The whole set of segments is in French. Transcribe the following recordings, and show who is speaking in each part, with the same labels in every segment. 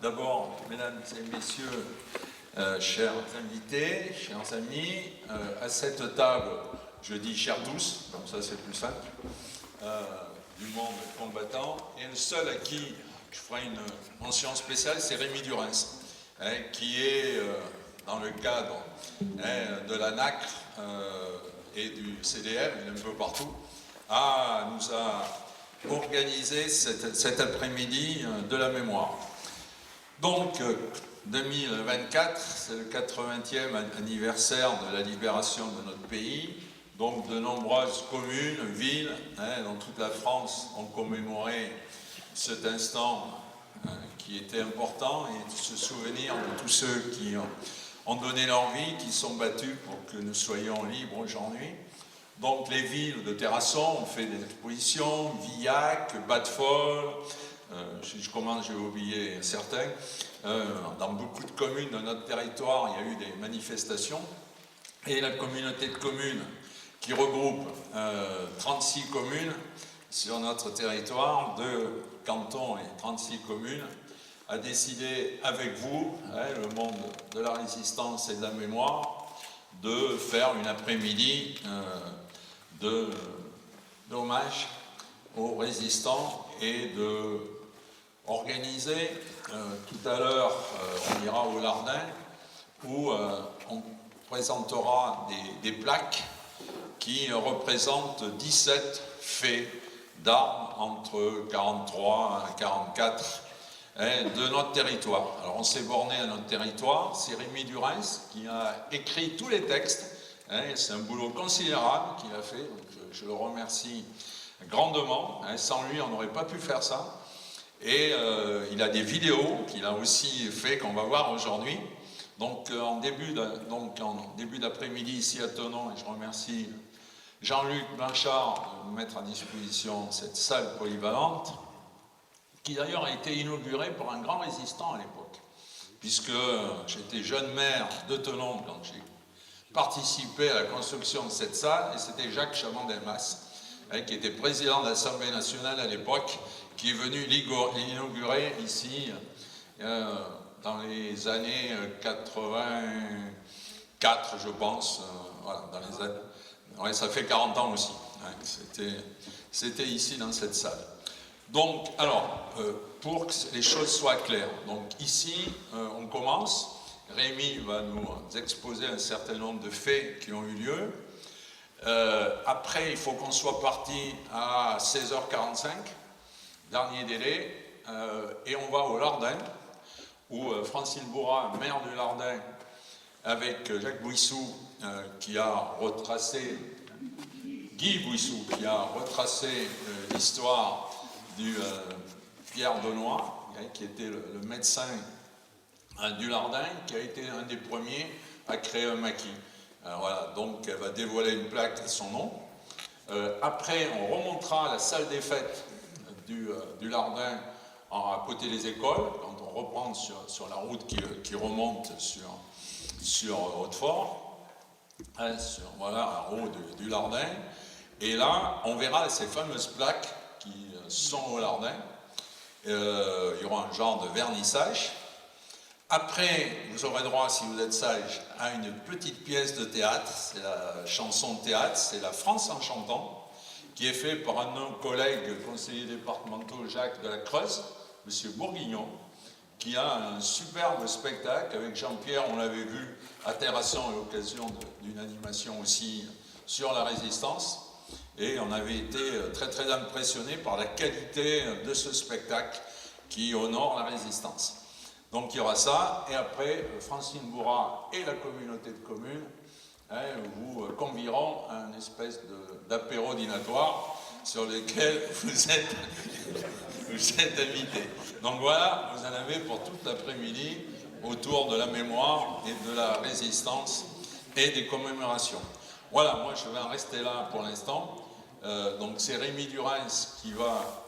Speaker 1: D'abord, mesdames et messieurs, chers invités, chers amis, à cette table, je dis chers tous, comme ça c'est plus simple, du monde combattant, et le seul à qui je ferai une mention spéciale, c'est Rémi Durens, qui est, dans le cadre de la NACRE et du CDR, il est un peu partout, nous a organisé cet après-midi de la mémoire. Donc, 2024, c'est le 80e anniversaire de la libération de notre pays. Donc, de nombreuses communes, villes, dans toute la France, ont commémoré cet instant qui était important et de se souvenir de tous ceux qui ont donné leur vie, qui sont battus pour que nous soyons libres aujourd'hui. Donc, les villes de Terrasson ont fait des expositions, Villac, Batfol, si je commence, je vais oublier certains. Dans beaucoup de communes de notre territoire, il y a eu des manifestations. Et la communauté de communes, qui regroupe 36 communes sur notre territoire, 2 cantons et 36 communes, a décidé avec vous, le monde de la résistance et de la mémoire, de faire une après-midi d'hommage aux résistants et de organiser, tout à l'heure, on ira au Lardin, où on présentera des plaques qui représentent 17 faits d'armes entre 1943 et 1944 de notre territoire. Alors on s'est borné à notre territoire, c'est Rémi Durens qui a écrit tous les textes, c'est un boulot considérable qu'il a fait, donc je le remercie grandement, sans lui on n'aurait pas pu faire ça. Et il a des vidéos qu'il a aussi fait, qu'on va voir aujourd'hui. Donc en début d'après-midi ici à Thonon, et je remercie Jean-Luc Blanchard de mettre à disposition cette salle polyvalente, qui d'ailleurs a été inaugurée par un grand résistant à l'époque, puisque j'étais jeune maire de Thonon quand j'ai participé à la construction de cette salle, et c'était Jacques Chaban-Delmas, qui était président de l'Assemblée nationale à l'époque, qui est venu l'inaugurer ici dans les années 84, je pense. Voilà, dans les années... Ouais, ça fait 40 ans aussi. C'était ici dans cette salle. Donc, alors, pour que les choses soient claires, donc ici, on commence. Rémi va nous exposer un certain nombre de faits qui ont eu lieu. Après, il faut qu'on soit parti à 16h45. Dernier délai, et on va au Lardin, où Francine Bourrat, maire du Lardin, avec Jacques Bouissou, qui a retracé, Guy Bouissou, qui a retracé l'histoire du Pierre Denoy, qui était le médecin du Lardin, qui a été un des premiers à créer un maquis. Voilà, donc elle va dévoiler une plaque à son nom. Après, on remontera à la salle des fêtes du Lardin à côté des écoles, quand on reprend sur la route qui remonte sur Hautefort, voilà, en haut du Lardin. Et là, on verra ces fameuses plaques qui sont au Lardin. Il y aura un genre de vernissage. Après, vous aurez droit, si vous êtes sage, à une petite pièce de théâtre. C'est la chanson de théâtre, c'est La France en chantant, qui est fait par un de nos collègues conseillers départementaux, Jacques de la Creuse, M. Bourguignon, qui a un superbe spectacle avec Jean-Pierre, on l'avait vu à Terrasson à l'occasion d'une animation aussi sur la résistance, et on avait été très très impressionnés par la qualité de ce spectacle qui honore la résistance. Donc il y aura ça, et après Francine Bourrat et la communauté de communes vous convieront à une espèce d'apéro dînatoire sur lequel vous êtes invités. Donc voilà, vous en avez pour toute l'après-midi autour de la mémoire et de la résistance et des commémorations. Voilà, moi je vais en rester là pour l'instant. Donc c'est Rémi Durens qui va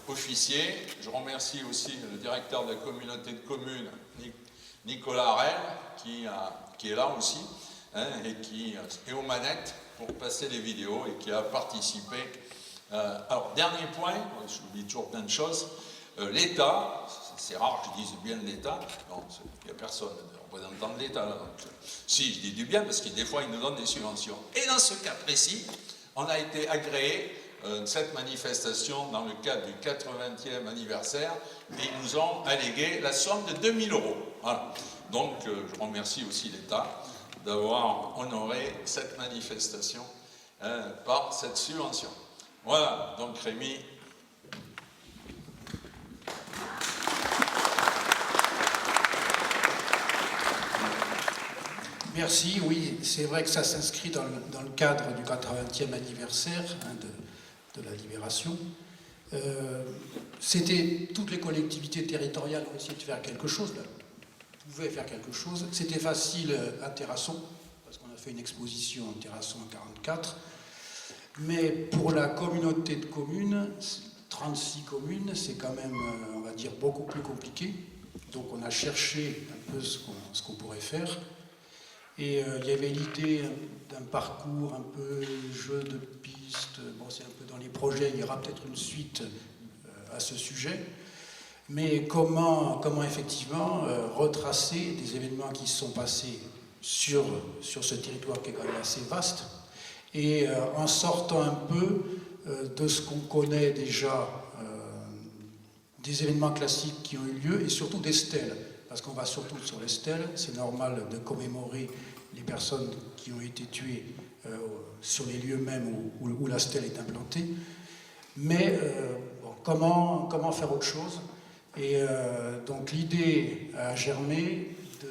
Speaker 1: officier. Je remercie aussi le directeur de la communauté de communes, Nicolas Arel, qui est là aussi, et qui est aux manettes pour passer les vidéos et qui a participé. Alors, dernier point, j'oublie toujours plein de choses, l'État, c'est rare que je dise bien de l'État. Non, il n'y a personne de représentant de l'État. Si, je dis du bien parce que des fois, ils nous donnent des subventions. Et dans ce cas précis, on a été agréé cette manifestation dans le cadre du 80e anniversaire et ils nous ont allégué la somme de 2000 €. Voilà. Donc, je remercie aussi l'État d'avoir honoré cette manifestation par cette subvention. Voilà, donc Rémi.
Speaker 2: Merci, oui, c'est vrai que ça s'inscrit dans le cadre du 80e anniversaire de la Libération. Toutes les collectivités territoriales ont essayé de faire quelque chose, là, pouvaient faire quelque chose. C'était facile à Terrasson, parce qu'on a fait une exposition à Terrasson en 1944. Mais pour la communauté de communes, 36 communes, c'est quand même, on va dire, beaucoup plus compliqué. Donc on a cherché un peu ce qu'on pourrait faire. Et il y avait l'idée d'un parcours un peu jeu de piste. Bon, c'est un peu dans les projets, il y aura peut-être une suite à ce sujet. Mais comment effectivement retracer des événements qui se sont passés sur ce territoire qui est quand même assez vaste, et en sortant un peu de ce qu'on connaît déjà, des événements classiques qui ont eu lieu, et surtout des stèles. Parce qu'on va surtout sur les stèles, c'est normal de commémorer les personnes qui ont été tuées sur les lieux mêmes où la stèle est implantée. Mais bon, comment faire autre chose? Et donc l'idée a germé de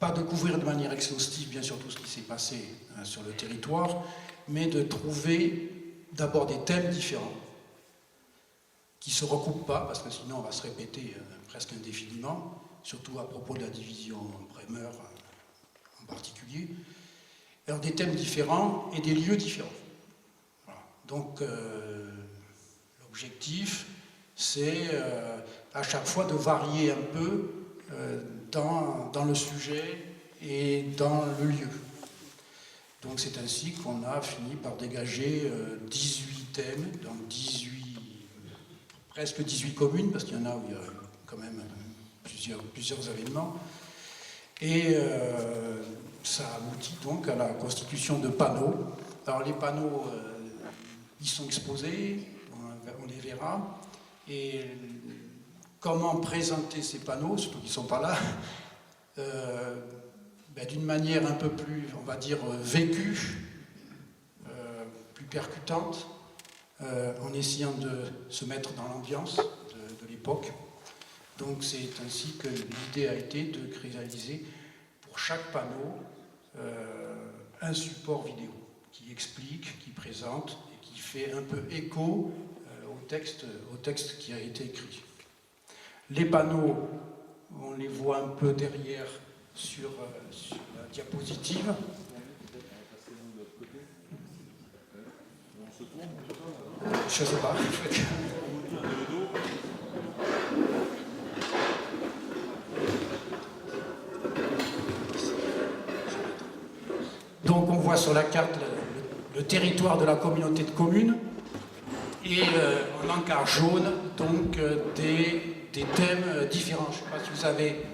Speaker 2: pas de couvrir de manière exhaustive bien sûr tout ce qui s'est passé sur le territoire, mais de trouver d'abord des thèmes différents qui ne se recoupent pas, parce que sinon on va se répéter presque indéfiniment, surtout à propos de la division Bremer en particulier. Alors des thèmes différents et des lieux différents. Voilà. Donc l'objectif, c'est à chaque fois de varier un peu dans le sujet et dans le lieu. Donc c'est ainsi qu'on a fini par dégager 18 thèmes dans presque 18 communes, parce qu'il y en a où il y a quand même plusieurs événements. Et ça aboutit donc à la constitution de panneaux. Alors les panneaux, ils sont exposés, on les verra. Et comment présenter ces panneaux, surtout qu'ils ne sont pas là, d'une manière un peu plus, on va dire, vécue, plus percutante, en essayant de se mettre dans l'ambiance de l'époque. Donc c'est ainsi que l'idée a été de réaliser pour chaque panneau un support vidéo qui explique, qui présente et qui fait un peu écho au texte qui a été écrit. Les panneaux, on les voit un peu derrière sur la diapositive. Je ne sais pas. Donc on voit sur la carte le territoire de la communauté de communes et en encart jaune donc des thèmes différents. Je ne sais pas si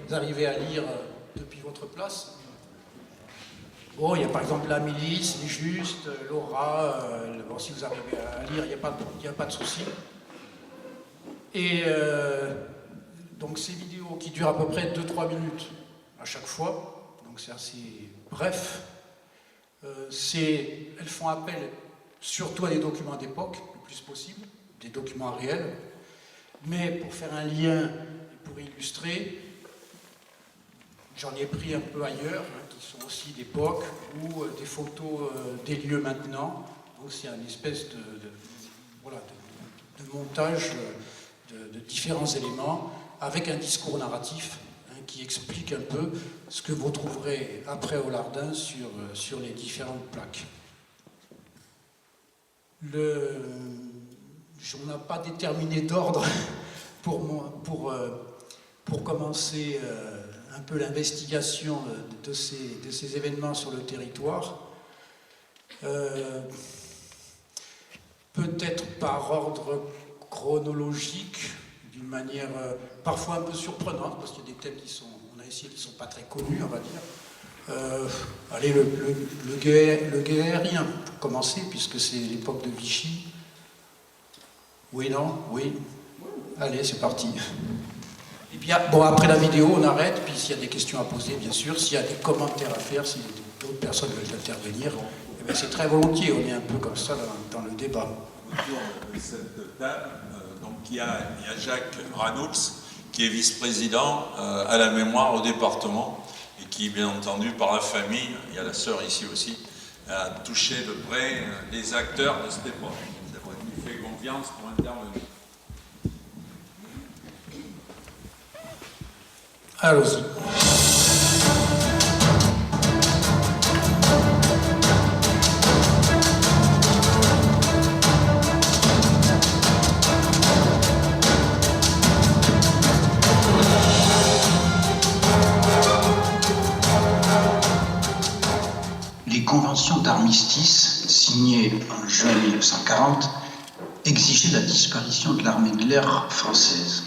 Speaker 2: vous arrivez à lire depuis votre place. Bon, il y a par exemple la milice, les justes, l'aura. Bon, si vous arrivez à lire, il n'y a pas de souci. Et donc ces vidéos qui durent à peu près 2-3 minutes à chaque fois, donc c'est assez bref. Elles font appel surtout à des documents d'époque, le plus possible, des documents réels, mais pour faire un lien et pour illustrer, j'en ai pris un peu ailleurs, qui sont aussi d'époque, ou des photos des lieux maintenant. Donc c'est une espèce de montage de différents éléments avec un discours narratif qui explique un peu ce que vous trouverez après au Lardin sur les différentes plaques. On n'a pas déterminé d'ordre pour commencer un peu l'investigation de ces événements sur le territoire. Peut-être par ordre chronologique d'une manière parfois un peu surprenante, parce qu'il y a des thèmes on a essayé, qui ne sont pas très connus, on va dire. Allez, le guet aérien, pour commencer, puisque c'est l'époque de Vichy. Oui, non? Oui. Allez, c'est parti. Et bien, bon, après la vidéo, on arrête, puis s'il y a des questions à poser, bien sûr, s'il y a des commentaires à faire, si d'autres personnes veulent intervenir, eh bien, c'est très volontiers, on est un peu comme ça dans le débat.
Speaker 1: Autour de cette table, donc il y a Jacques Ranouts, qui est vice-président à la mémoire au département, et qui, bien entendu, par la famille, il y a la sœur ici aussi, a touché de près les acteurs de cette époque. C'est vrai qu'il fait confiance pour intervenir.
Speaker 2: Allons-y.
Speaker 3: Les conventions d'armistice, signées en juin 1940, exigeaient la disparition de l'armée de l'air française.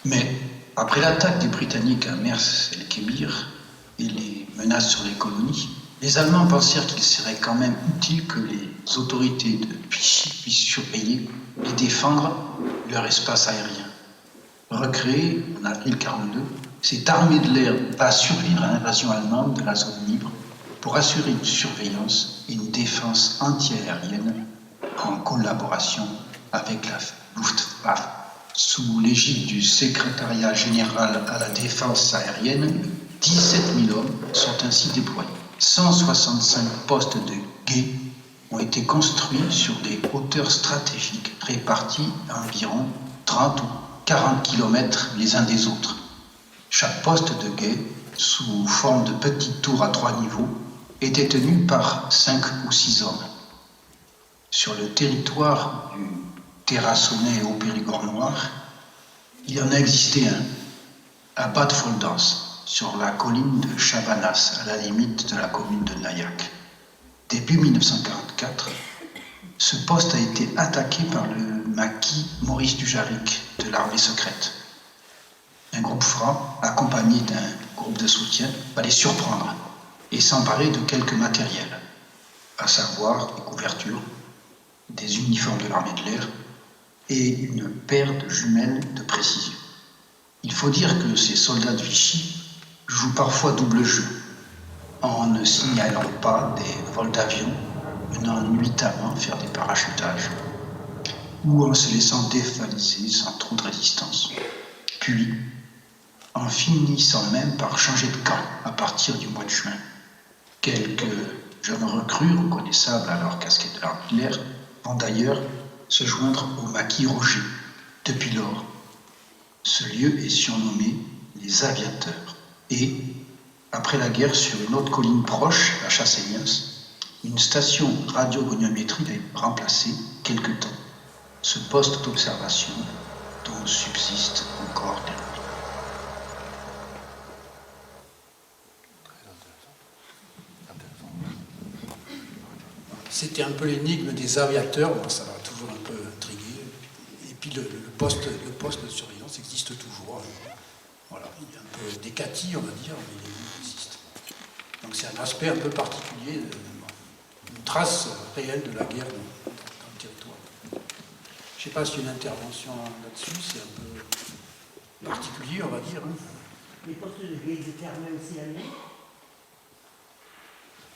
Speaker 3: Mais, après l'attaque des Britanniques à Mers el-Kébir et les menaces sur les colonies, les Allemands pensèrent qu'il serait quand même utile que les autorités de Vichy puissent surveiller et défendre leur espace aérien. Recréée en avril 1942, cette armée de l'air va survivre à l'invasion allemande de la zone libre pour assurer une surveillance et une défense anti-aérienne en collaboration avec la Luftwaffe. Sous l'égide du secrétariat général à la défense aérienne, 17 000 hommes sont ainsi déployés. 165 postes de guet ont été construits sur des hauteurs stratégiques réparties à environ 30 ou 40 km les uns des autres. Chaque poste de guet, sous forme de petites tours à 3 niveaux, était tenu par 5 ou 6 hommes. Sur le territoire du Terrassonnais au Périgord noir, il en a existé un, à Bad Folders, sur la colline de Chabanas, à la limite de la commune de Nayac. Début 1944, ce poste a été attaqué par le maquis Maurice Dujarric de l'armée secrète. Un groupe franc, accompagné d'un groupe de soutien, va les surprendre et s'emparer de quelques matériels, à savoir des couvertures, des uniformes de l'armée de l'air et une paire de jumelles de précision. Il faut dire que ces soldats de Vichy jouent parfois double jeu, en ne signalant pas des vols d'avion menant nuitamment faire des parachutages, ou en se laissant dévaliser sans trop de résistance, puis en finissant même par changer de camp à partir du mois de juin. Quelques jeunes recrues reconnaissables à leur casquette de l'armée de l'air vont d'ailleurs se joindre au maquis Roger. Depuis lors, ce lieu est surnommé les Aviateurs. Et, après la guerre, sur une autre colline proche, à Chasseignas, une station radiogoniométrique a été remplacée quelque temps ce poste d'observation dont subsistent encore des ruines.
Speaker 2: C'était un peu l'énigme des aviateurs, bon, ça m'a toujours un peu intrigué. Et puis le poste de surveillance existe toujours. Voilà, il y a un peu décati, on va dire, mais il existe. Donc c'est un aspect un peu particulier, une trace réelle de la guerre dans le territoire. Je ne sais pas s'il y a une intervention là-dessus, c'est un peu particulier, on va dire.
Speaker 4: Les postes de guet étaient fermés aussi la nuit?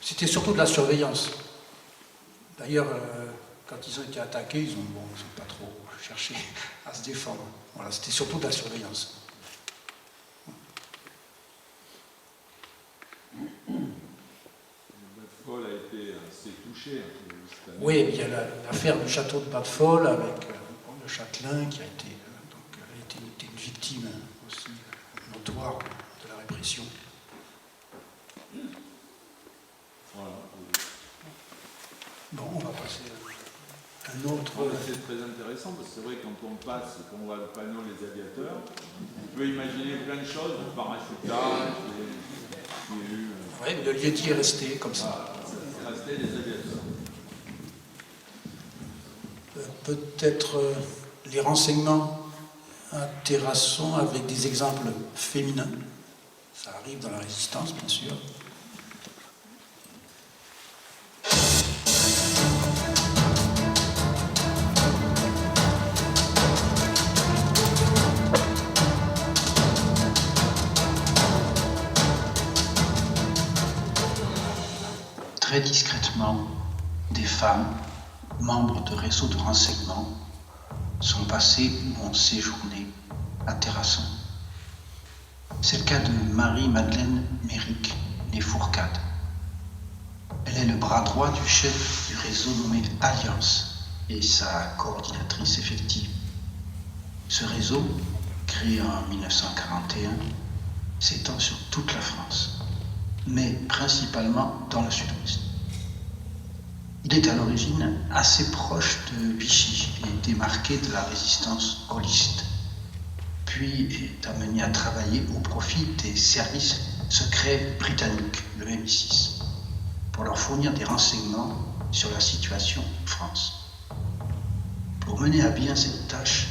Speaker 2: C'était surtout de la surveillance. D'ailleurs, quand ils ont été attaqués, ils n'ont pas trop cherché à se défendre. Voilà, c'était surtout de la surveillance.
Speaker 1: Bad-Fol a été assez touché cette année.
Speaker 2: Oui, il y a l'affaire du château de Bad-Fol avec le châtelain qui a été, une victime aussi notoire de la répression.
Speaker 1: Voilà.
Speaker 2: Bon, on va passer à un autre.
Speaker 1: C'est très intéressant parce que c'est vrai quand on passe, quand on voit le panneau les aviateurs, on peut imaginer plein de choses, le parachutage,
Speaker 2: Oui, mais le Yeti est resté comme ça.
Speaker 1: C'est resté les aviateurs.
Speaker 2: Peut-être les renseignements un terrasson avec des exemples féminins. Ça arrive dans la résistance, bien sûr.
Speaker 3: Très discrètement, des femmes, membres de réseaux de renseignement, sont passées ou ont séjourné à Terrasson. C'est le cas de Marie-Madeleine Méric, née Fourcade. Elle est le bras droit du chef du réseau nommé Alliance et sa coordinatrice effective. Ce réseau, créé en 1941, s'étend sur toute la France, mais principalement dans le sud-ouest. Il est à l'origine assez proche de Vichy et démarqué de la résistance gaulliste, puis est amené à travailler au profit des services secrets britanniques, le MI6, pour leur fournir des renseignements sur la situation en France. Pour mener à bien cette tâche,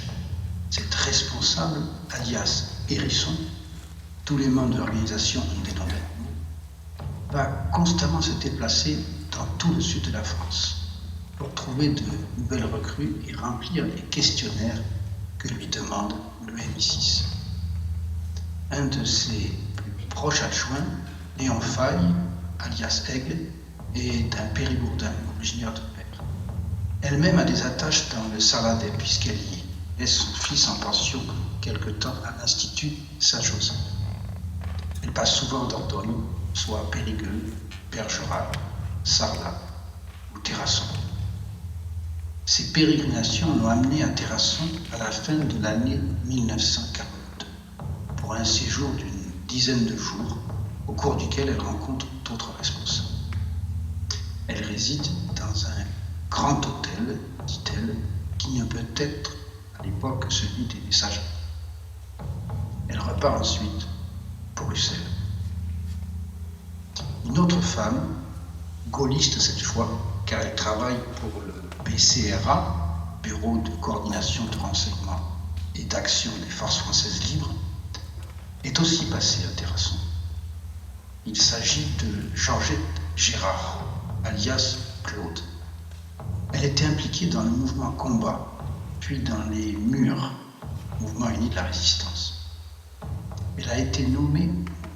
Speaker 3: cette responsable, alias Hérisson, tous les membres de l'organisation ont des noms d'ennemis, va constamment se déplacer dans tout le sud de la France pour trouver de nouvelles recrues et remplir les questionnaires que lui demande le MI6. Un de ses plus proches adjoints, Léon Faille, alias Aigle, est un périgourdin, originaire de Père. Elle-même a des attaches dans le Saladais puisqu'elle y laisse son fils en pension quelque temps à l'Institut Saint-Joseph. Elle passe souvent en Dordogne, soit Périgueux, Bergerac, Sarlat ou Terrasson. Ces pérégrinations l'ont amenée à Terrasson à la fin de l'année 1942 pour un séjour d'une dizaine de jours au cours duquel elle rencontre d'autres responsables. Elle réside dans un grand hôtel, dit-elle, qui ne peut être à l'époque celui des messagers. Elle repart ensuite pour Bruxelles. Une autre femme, gaulliste cette fois, car elle travaille pour le BCRA, Bureau de coordination de renseignement et d'action des forces françaises libres, est aussi passée à Terrasson. Il s'agit de Georgette Gérard, alias Claude. Elle était impliquée dans le mouvement Combat, puis dans les Murs, mouvement uni de la résistance. Elle a été nommée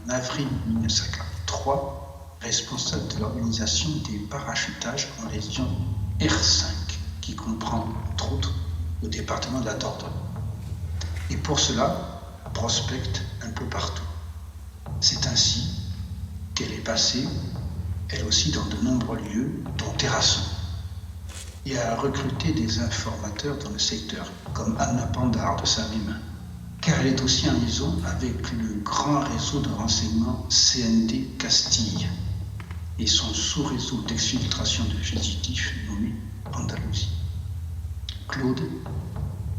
Speaker 3: en avril 1943 responsable de l'organisation des parachutages en région R5, qui comprend, entre autres, le département de la Dordogne. Et pour cela, prospecte un peu partout. C'est ainsi qu'elle est passée, elle aussi, dans de nombreux lieux, dont Terrasson, et a recruté des informateurs dans le secteur, comme Anna Pandard de Saint-Mémin, car elle est aussi en liaison avec le grand réseau de renseignement CND Castille et son sous-réseau d'exfiltration de fugitifs nommé Andalousie. Claude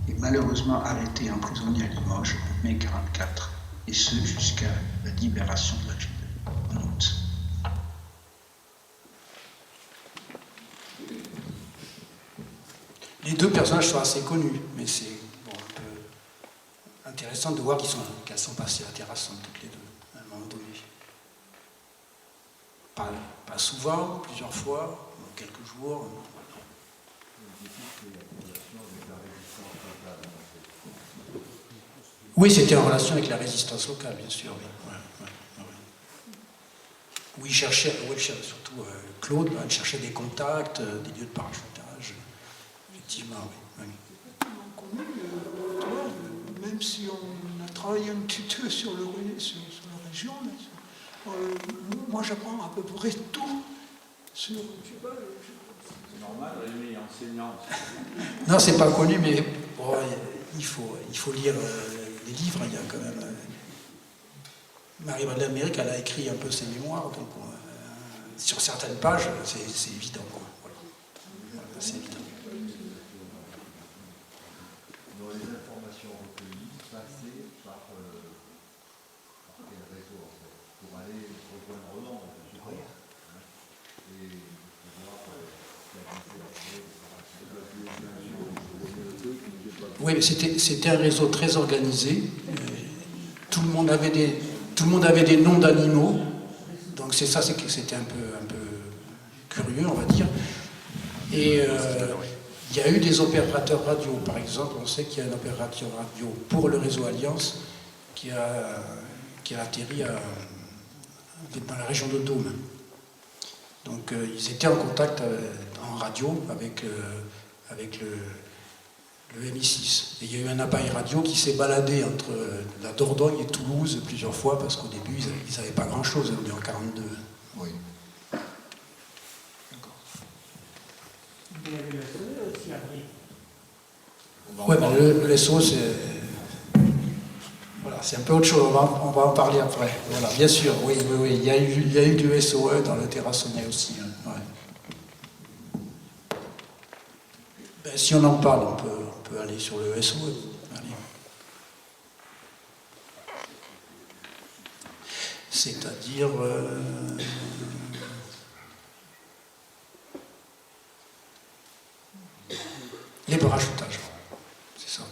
Speaker 3: est malheureusement arrêté et emprisonné à Limoges en mai 1944, et ce jusqu'à la libération de la ville en août.
Speaker 2: Les deux personnages sont assez connus, mais c'est un peu intéressant de voir qu'elles sont passées à Terrasson toutes les deux, à un moment donné. Pas souvent, plusieurs fois, quelques jours. Oui, c'était en relation avec la résistance locale, bien sûr. Oui. Où il cherchait, surtout Claude, il cherchait des contacts, des lieux de parachutage. Effectivement, oui.
Speaker 5: Même si on a travaillé un petit peu sur la région, moi j'apprends à peu près tout sur.
Speaker 6: C'est normal, elle est enseignante.
Speaker 2: Non, c'est pas connu, mais bon, il faut lire les livres. Il y a quand même. Marie-Madeleine Méric, elle a écrit un peu ses mémoires, donc sur certaines pages, c'est évident. Voilà, c'est évident.
Speaker 6: Dans les informations recueillies, passer par quel réseau en fait, pour aller rejoindre Roland, je suppose, et pouvoir
Speaker 2: Oui, mais c'était un réseau très organisé. Tout le monde avait des noms d'animaux. Donc c'est ça, c'était un peu curieux, on va dire. Et il y a eu des opérateurs radio. Par exemple, on sait qu'il y a un opérateur radio pour le réseau Alliance qui a atterri dans la région de Dôme. Donc ils étaient en contact en radio avec le MI6. Et il y a eu un appareil radio qui s'est baladé entre la Dordogne et Toulouse plusieurs fois parce qu'au début ils n'avaient pas grand-chose, on est en 42.
Speaker 1: Oui.
Speaker 4: Il y avait le SOE aussi après.
Speaker 2: Ouais, ben le SO, c'est un peu autre chose, on va en parler après. Voilà, bien sûr, oui, il y a eu du SOE dans le terrassonnais aussi. Hein, ouais. Ben, si on en parle, on peut aller sur le SOE. Allez. C'est-à-dire... les parachutages, c'est ça.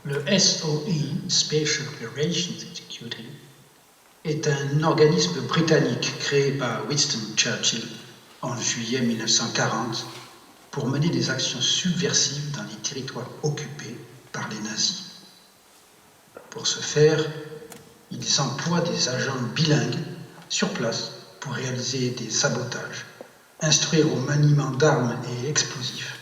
Speaker 3: Le SOE, Special Operations Executive, est un organisme britannique créé par Winston Churchill en juillet 1940 pour mener des actions subversives dans les territoires occupés par les nazis. Pour ce faire, ils emploient des agents bilingues sur place pour réaliser des sabotages, instruire au maniement d'armes et explosifs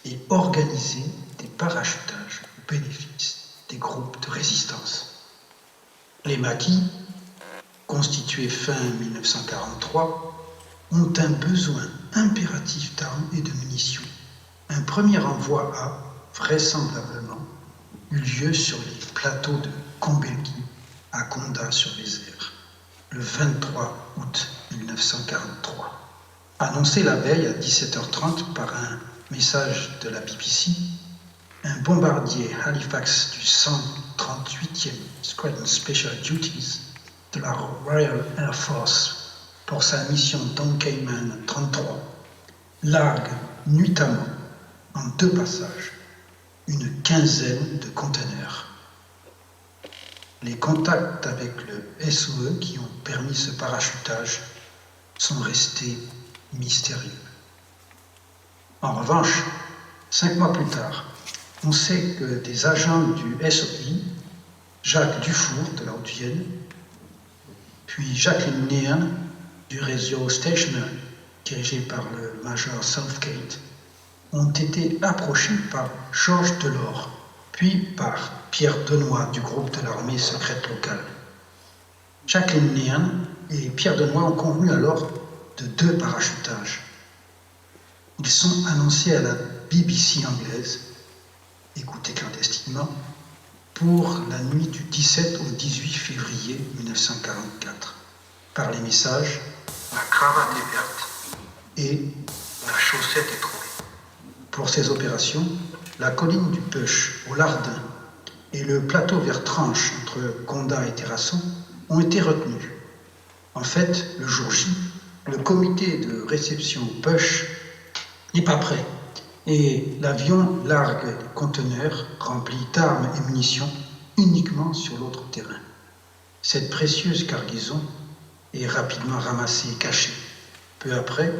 Speaker 3: et organiser des parachutages au bénéfice des groupes de résistance. Les maquis, constitués fin 1943, ont un besoin impératif d'armes et de munitions. Un premier envoi a, vraisemblablement, eu lieu sur les plateaux de Combelgui, à Condat-sur-Vézère, le 23 août 1943. Annoncé la veille à 17h30 par un message de la BBC, un bombardier Halifax du 138e Squadron Special Duties de la Royal Air Force pour sa mission Don Cayman 33 largue nuitamment en 2 passages une quinzaine de conteneurs. Les contacts avec le SOE qui ont permis ce parachutage sont restés mystérieux. En revanche, 5 mois plus tard, on sait que des agents du SOE, Jacques Dufour de la Haute-Vienne, puis Jacqueline Neern du réseau Stationary, dirigé par le major Southgate, ont été approchés par Georges Delors, puis par Pierre Denoy du groupe de l'armée secrète locale. Jacqueline Neern et Pierre Denoy ont convenu alors de 2 parachutages. Ils sont annoncés à la BBC anglaise, écoutés clandestinement, pour la nuit du 17 au 18 février 1944, par les messages « La cravate est verte » et « La chaussette est trouvée ». Pour ces opérations, la colline du Peuch au Lardin et le plateau vers Tranche entre Condat et Terrasson ont été retenus. En fait, le jour J, le comité de réception Peuch n'est pas prêt et l'avion largue les conteneurs remplis d'armes et munitions uniquement sur l'autre terrain. Cette précieuse cargaison est rapidement ramassée et cachée. Peu après,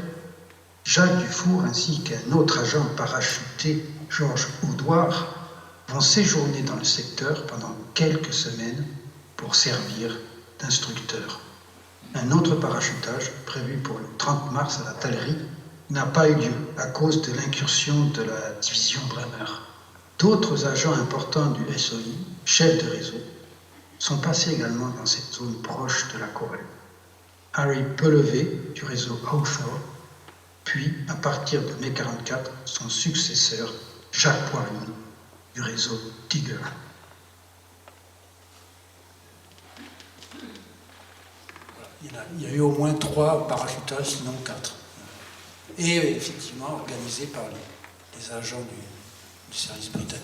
Speaker 3: Jacques Dufour ainsi qu'un autre agent parachuté, Georges Audouard, vont séjourner dans le secteur pendant quelques semaines pour servir d'instructeurs. Un autre parachutage, prévu pour le 30 mars à la Tallerie, n'a pas eu lieu à cause de l'incursion de la division Bremer. D'autres agents importants du SOE, chefs de réseau, sont passés également dans cette zone proche de la Corée. Harry Pelevé du réseau Hawthorne, puis, à partir de mai 1944, son successeur, Jacques Poirier, du réseau Tiger.
Speaker 2: Il y a eu au moins 3 parachutages, sinon 4. Et effectivement organisés par les agents du service britannique.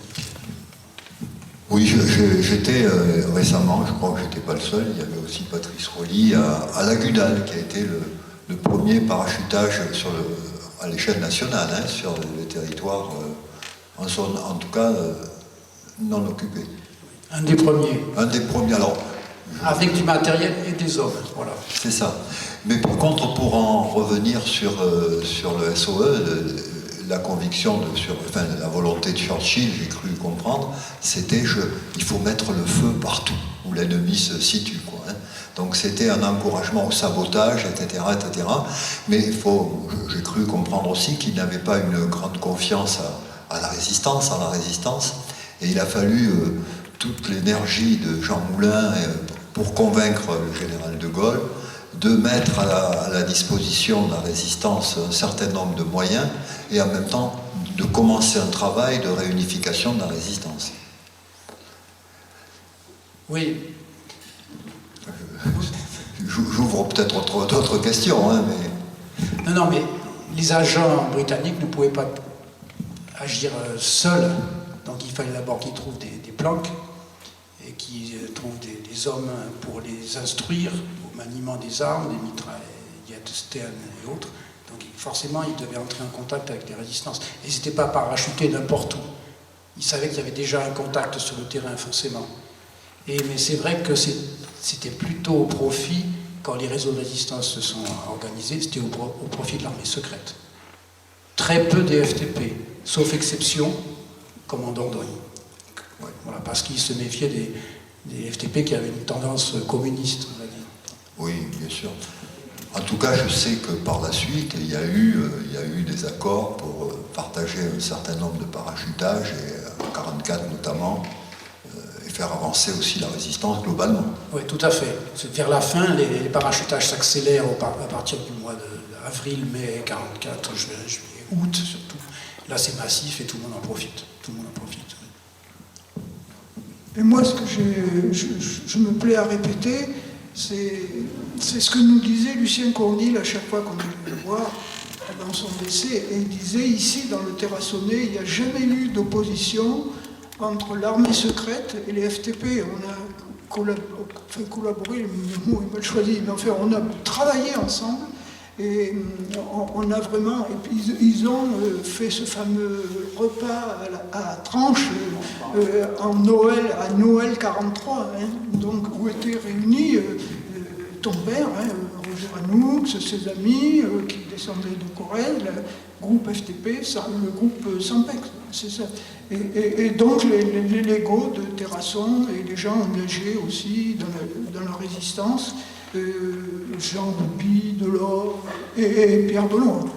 Speaker 6: Oui, j'étais récemment, je crois que je n'étais pas le seul, il y avait aussi Patrice Rolly à Lagudal, qui a été le premier parachutage à l'échelle nationale, hein, sur le territoire, en zone, en tout cas, non occupé.
Speaker 2: Un des premiers.
Speaker 6: Un des premiers, alors.
Speaker 2: Avec du matériel et des hommes, voilà.
Speaker 6: C'est ça. Mais par contre, pour en revenir sur le SOE, la conviction, enfin la volonté de Churchill, j'ai cru comprendre, c'était il faut mettre le feu partout où l'ennemi se situe, quoi, hein. Donc c'était un encouragement au sabotage, etc., etc. Mais j'ai cru comprendre aussi qu'il n'avait pas une grande confiance à la résistance, et il a fallu toute l'énergie de Jean Moulin pour convaincre le général de Gaulle de mettre à la disposition de la résistance un certain nombre de moyens et en même temps de commencer un travail de réunification de la résistance.
Speaker 2: Oui.
Speaker 6: J'ouvre peut-être d'autres questions, hein, mais...
Speaker 2: Non, mais les agents britanniques ne pouvaient pas agir seuls, donc il fallait d'abord qu'ils trouvent des planques et qu'ils trouvent des hommes pour les instruire au maniement des armes, des mitraillettes Stern et autres. Donc forcément, ils devaient entrer en contact avec les résistances. Et ils n'étaient pas parachutés n'importe où. Ils savaient qu'il y avait déjà un contact sur le terrain, forcément. Mais c'est vrai que c'était plutôt au profit, quand les réseaux de résistance se sont organisés, c'était au profit de l'armée secrète. Très peu des FTP, sauf exception, comme en Dordogne. Voilà, parce qu'ils se méfiaient des FTP qui avaient une tendance communiste, on va dire.
Speaker 6: Oui, bien sûr. En tout cas, je sais que par la suite, il y a eu des accords pour partager un certain nombre de parachutages, et en 1944 notamment, et faire avancer aussi la résistance globalement.
Speaker 2: Oui, tout à fait. Vers la fin, les parachutages s'accélèrent à partir du mois d'avril, mai 1944, juillet, août surtout. Là, c'est massif et tout le monde en profite. Tout le monde en profite.
Speaker 5: Et moi, ce que je me plais à répéter, c'est ce que nous disait Lucien Cornille à chaque fois qu'on allait le voir dans son décès. Et il disait, ici, dans le Terrassonnais, il n'y a jamais eu d'opposition entre l'armée secrète et les FTP. On a collaboré, le mot est mal choisi, mais enfin, on a travaillé ensemble. Et on a vraiment, et puis ils ont fait ce fameux repas à tranche à Noël 43, hein, donc, où étaient réunis ton père, hein, Roger Hanoux, ses amis qui descendaient de Corrèze, le groupe FTP, le groupe Sampex, c'est ça. Et donc les légaux de Terrasson et les gens engagés aussi dans la résistance. Jean Roupi, Delors et Pierre Delors.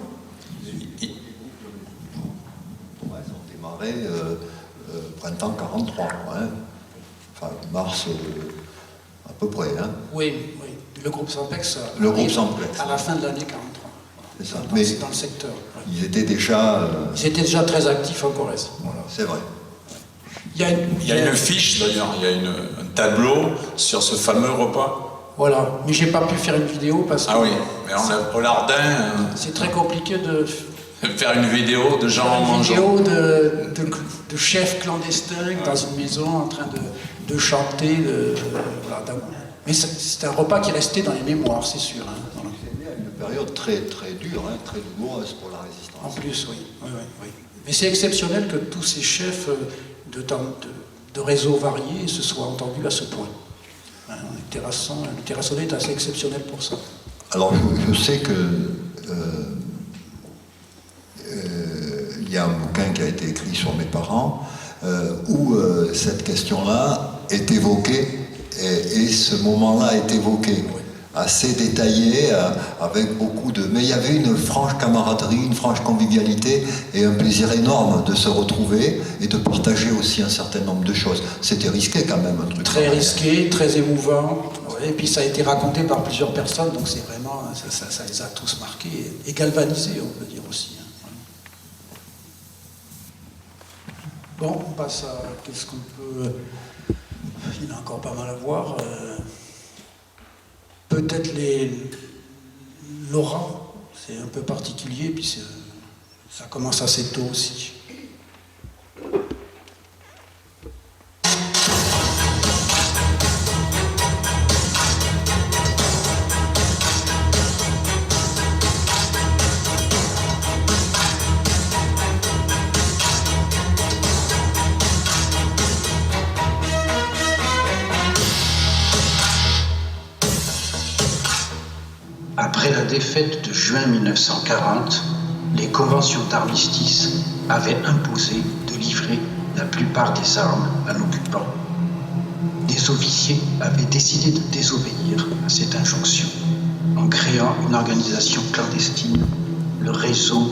Speaker 6: Ils ont démarré printemps 43, hein. Enfin mars à peu près. Hein.
Speaker 2: Oui, le groupe Sampex à la fin de l'année 43.
Speaker 6: C'est ça.
Speaker 2: Mais dans le secteur. Ouais.
Speaker 6: Ils étaient déjà...
Speaker 2: Ils étaient déjà très actifs en Corrèze. Voilà.
Speaker 6: C'est vrai.
Speaker 1: Il y a une fiche d'ailleurs, il y a un tableau sur ce fameux repas.
Speaker 2: Voilà, mais j'ai pas pu faire une vidéo parce que...
Speaker 1: Ah oui, mais au Lardin...
Speaker 2: c'est très compliqué de...
Speaker 1: faire une vidéo de gens en mangeant.
Speaker 2: Une vidéo de chefs clandestins dans une maison en train de chanter. Voilà, mais c'est un repas qui restait dans les mémoires, c'est sûr. Hein, voilà.
Speaker 6: C'est une période très, très dure, hein, très douloureuse pour la résistance.
Speaker 2: En plus, oui. Mais c'est exceptionnel que tous ces chefs de réseaux variés se soient entendus à ce point. Le Terrassonnais est assez exceptionnel pour ça.
Speaker 6: Alors, je sais que il y a un bouquin qui a été écrit sur mes parents où cette question-là est évoquée et ce moment-là est évoqué. Oui. Assez détaillé, avec beaucoup de... Mais il y avait une franche camaraderie, une franche convivialité et un plaisir énorme de se retrouver et de partager aussi un certain nombre de choses. C'était risqué quand même, un truc.
Speaker 2: Très risqué, très émouvant. Ouais, et puis ça a été raconté par plusieurs personnes, donc c'est vraiment... Ça les a tous marqués et galvanisés, on peut dire aussi. Hein. Bon, on passe à... Qu'est-ce qu'on peut... Il y en a encore pas mal à voir. peut-être l'aura, c'est un peu particulier, puis ça commence assez tôt aussi.
Speaker 3: Après la défaite de juin 1940, les conventions d'armistice avaient imposé de livrer la plupart des armes à l'occupant. Des officiers avaient décidé de désobéir à cette injonction en créant une organisation clandestine, le réseau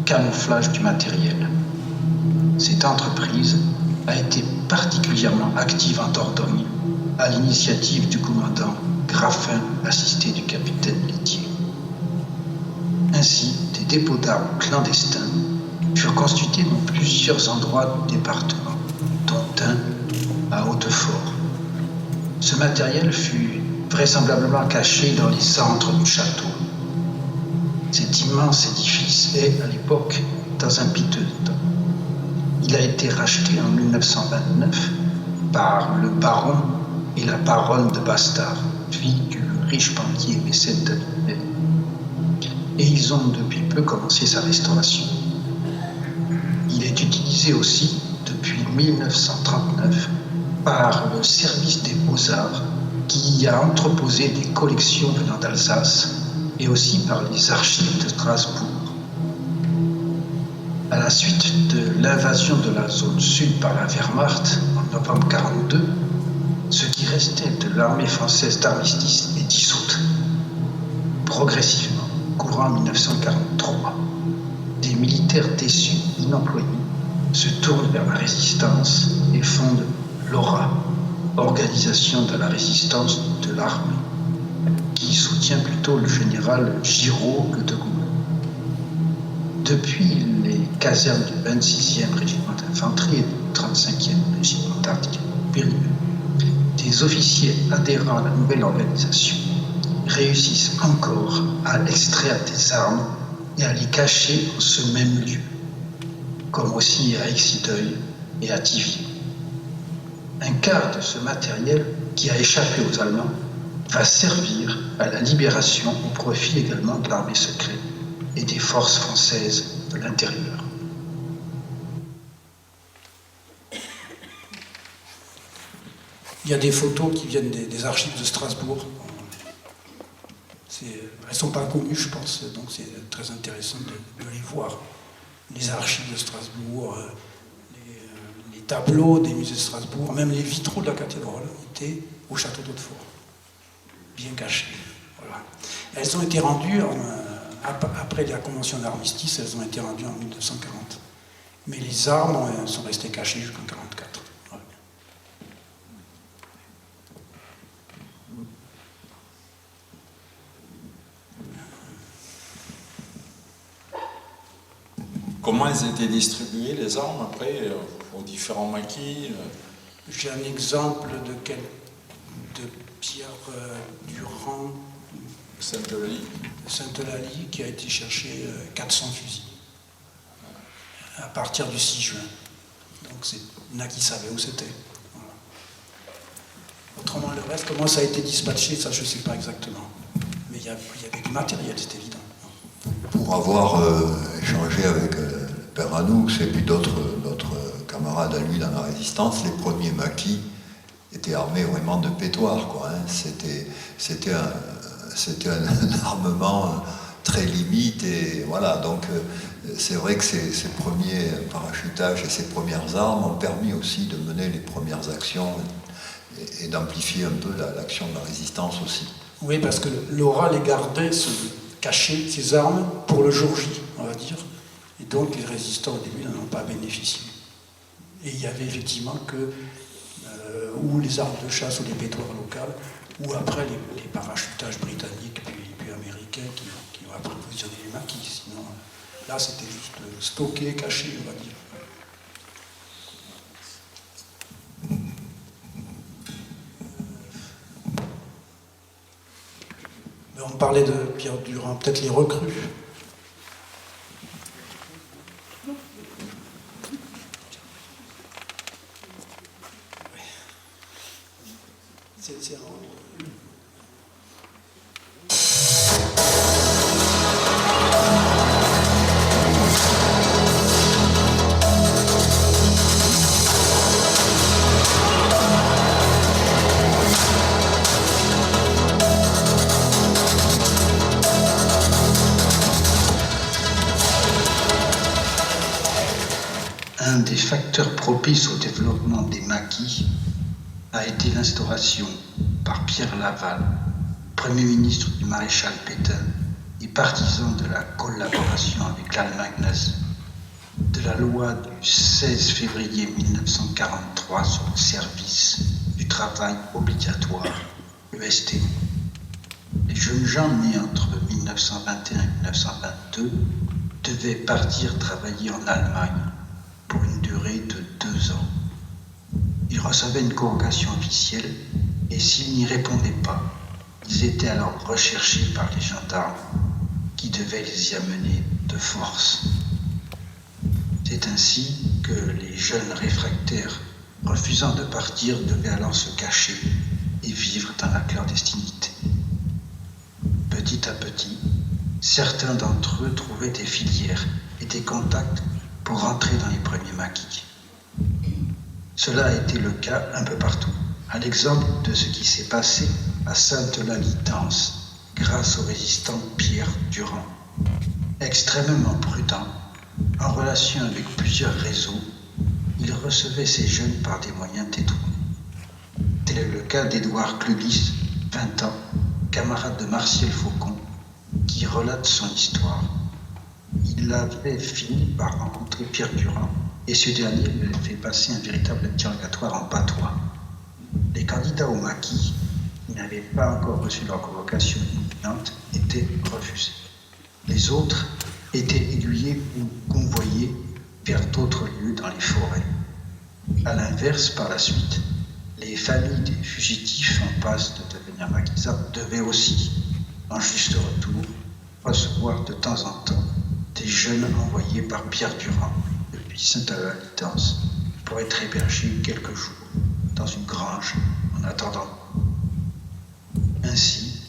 Speaker 3: camouflage du matériel. Cette entreprise a été particulièrement active en Dordogne à l'initiative du commandant Graffin, assisté du capitaine Laitier. Ainsi, des dépôts d'armes clandestins furent constitués dans plusieurs endroits du département, dont un à Hautefort. Ce matériel fut vraisemblablement caché dans les centres du château. Cet immense édifice est, à l'époque, dans un piteux état. Il a été racheté en 1929 par le baron et la baronne de Bastard, fille du riche banquier mécène d'Avignon. Et ils ont depuis peu commencé sa restauration. Il est utilisé aussi depuis 1939 par le service des Beaux-Arts qui y a entreposé des collections venant d'Alsace et aussi par les archives de Strasbourg. À la suite de l'invasion de la zone sud par la Wehrmacht en novembre 1942, ce qui restait de l'armée française d'armistice est dissoute. Progressivement, courant 1943, des militaires déçus, inemployés, se tournent vers la résistance et fondent l'ORA, Organisation de la résistance de l'armée, qui soutient plutôt le général Giraud que de Gaulle. Depuis les casernes du 26e régiment d'infanterie et du 35e régiment d'artillerie, des officiers adhérents à la nouvelle organisation réussissent encore à extraire des armes et à les cacher en ce même lieu, comme aussi à Exideuil et à Thiviers. Un quart de ce matériel qui a échappé aux Allemands va servir à la libération au profit également de l'armée secrète et des forces françaises de l'intérieur.
Speaker 2: Il y a des photos qui viennent des archives de Strasbourg. Elles ne sont pas connues, je pense, donc c'est très intéressant de les voir. Les archives de Strasbourg, les tableaux des musées de Strasbourg, même les vitraux de la cathédrale étaient au château d'Hautefort, bien cachés. Voilà. Elles ont été rendues, après la convention d'armistice, elles ont été rendues en 1940. Mais les armes sont restées cachées jusqu'en 1944. Voilà.
Speaker 1: Comment elles étaient distribuées, les armes, après, aux différents maquis
Speaker 2: J'ai un exemple de Pierre Durand Sainte-Eulalie qui a été chercher 400 fusils à partir du 6 juin. Donc il y en a qui savaient où c'était. Voilà. Autrement, le reste, comment ça a été dispatché, ça je ne sais pas exactement. Mais il y avait du matériel, c'est évident.
Speaker 6: Pour avoir échangé avec Père Anoux et puis d'autres camarades à lui dans la résistance, les premiers maquis étaient armés vraiment de pétoirs, quoi, hein. C'était un armement très limite, et voilà, donc c'est vrai que ces premiers parachutages et ces premières armes ont permis aussi de mener les premières actions et d'amplifier un peu l'action de la résistance aussi.
Speaker 2: Oui, parce que l'ORA les gardait cachées, ces armes, pour le jour J, on va dire, et donc les résistants au début n'en ont pas bénéficié. Et il y avait effectivement ou les armes de chasse ou les pétoirs locales, ou après les parachutages britanniques puis américains qui ont approvisionné les maquis. Sinon, là, c'était juste stocké, caché, on va dire. parlait de Pierre Durand, peut-être les recrues. C'est
Speaker 3: un des facteurs propices au développement des maquis a été l'instauration par Pierre Laval, Premier ministre du maréchal Pétain et partisan de la collaboration avec l'Allemagne nazie, de la loi du 16 février 1943 sur le service du travail obligatoire, EST. Les jeunes gens nés entre 1921 et 1922 devaient partir travailler en Allemagne pour une durée de 2 ans. Ils recevaient une convocation officielle et s'ils n'y répondaient pas, ils étaient alors recherchés par les gendarmes qui devaient les y amener de force. C'est ainsi que les jeunes réfractaires refusant de partir devaient alors se cacher et vivre dans la clandestinité. Petit à petit, certains d'entre eux trouvaient des filières et des contacts pour rentrer dans les premiers maquis. Cela a été le cas un peu partout, à l'exemple de ce qui s'est passé à Sainte-Eulalie-Danse, grâce au résistant Pierre Durand. Extrêmement prudent, en relation avec plusieurs réseaux, il recevait ces jeunes par des moyens détournés. Tel est le cas d'Édouard Clulis, 20 ans, camarade de Martial Faucon, qui relate son histoire. Il avait fini par rencontrer Pierre Durand et ce dernier lui avait fait passer un véritable interrogatoire en patois. Les candidats au maquis, qui n'avaient pas encore reçu leur convocation imminente, étaient refusés. Les autres étaient aiguillés ou convoyés vers d'autres lieux dans les forêts. À l'inverse, par la suite, les familles des fugitifs en passe de devenir maquisards devaient aussi, en juste retour, recevoir de temps en temps des jeunes envoyés par Pierre Durand depuis Sainte-Eulalie-Danse pour être hébergés quelques jours dans une grange en attendant. Ainsi,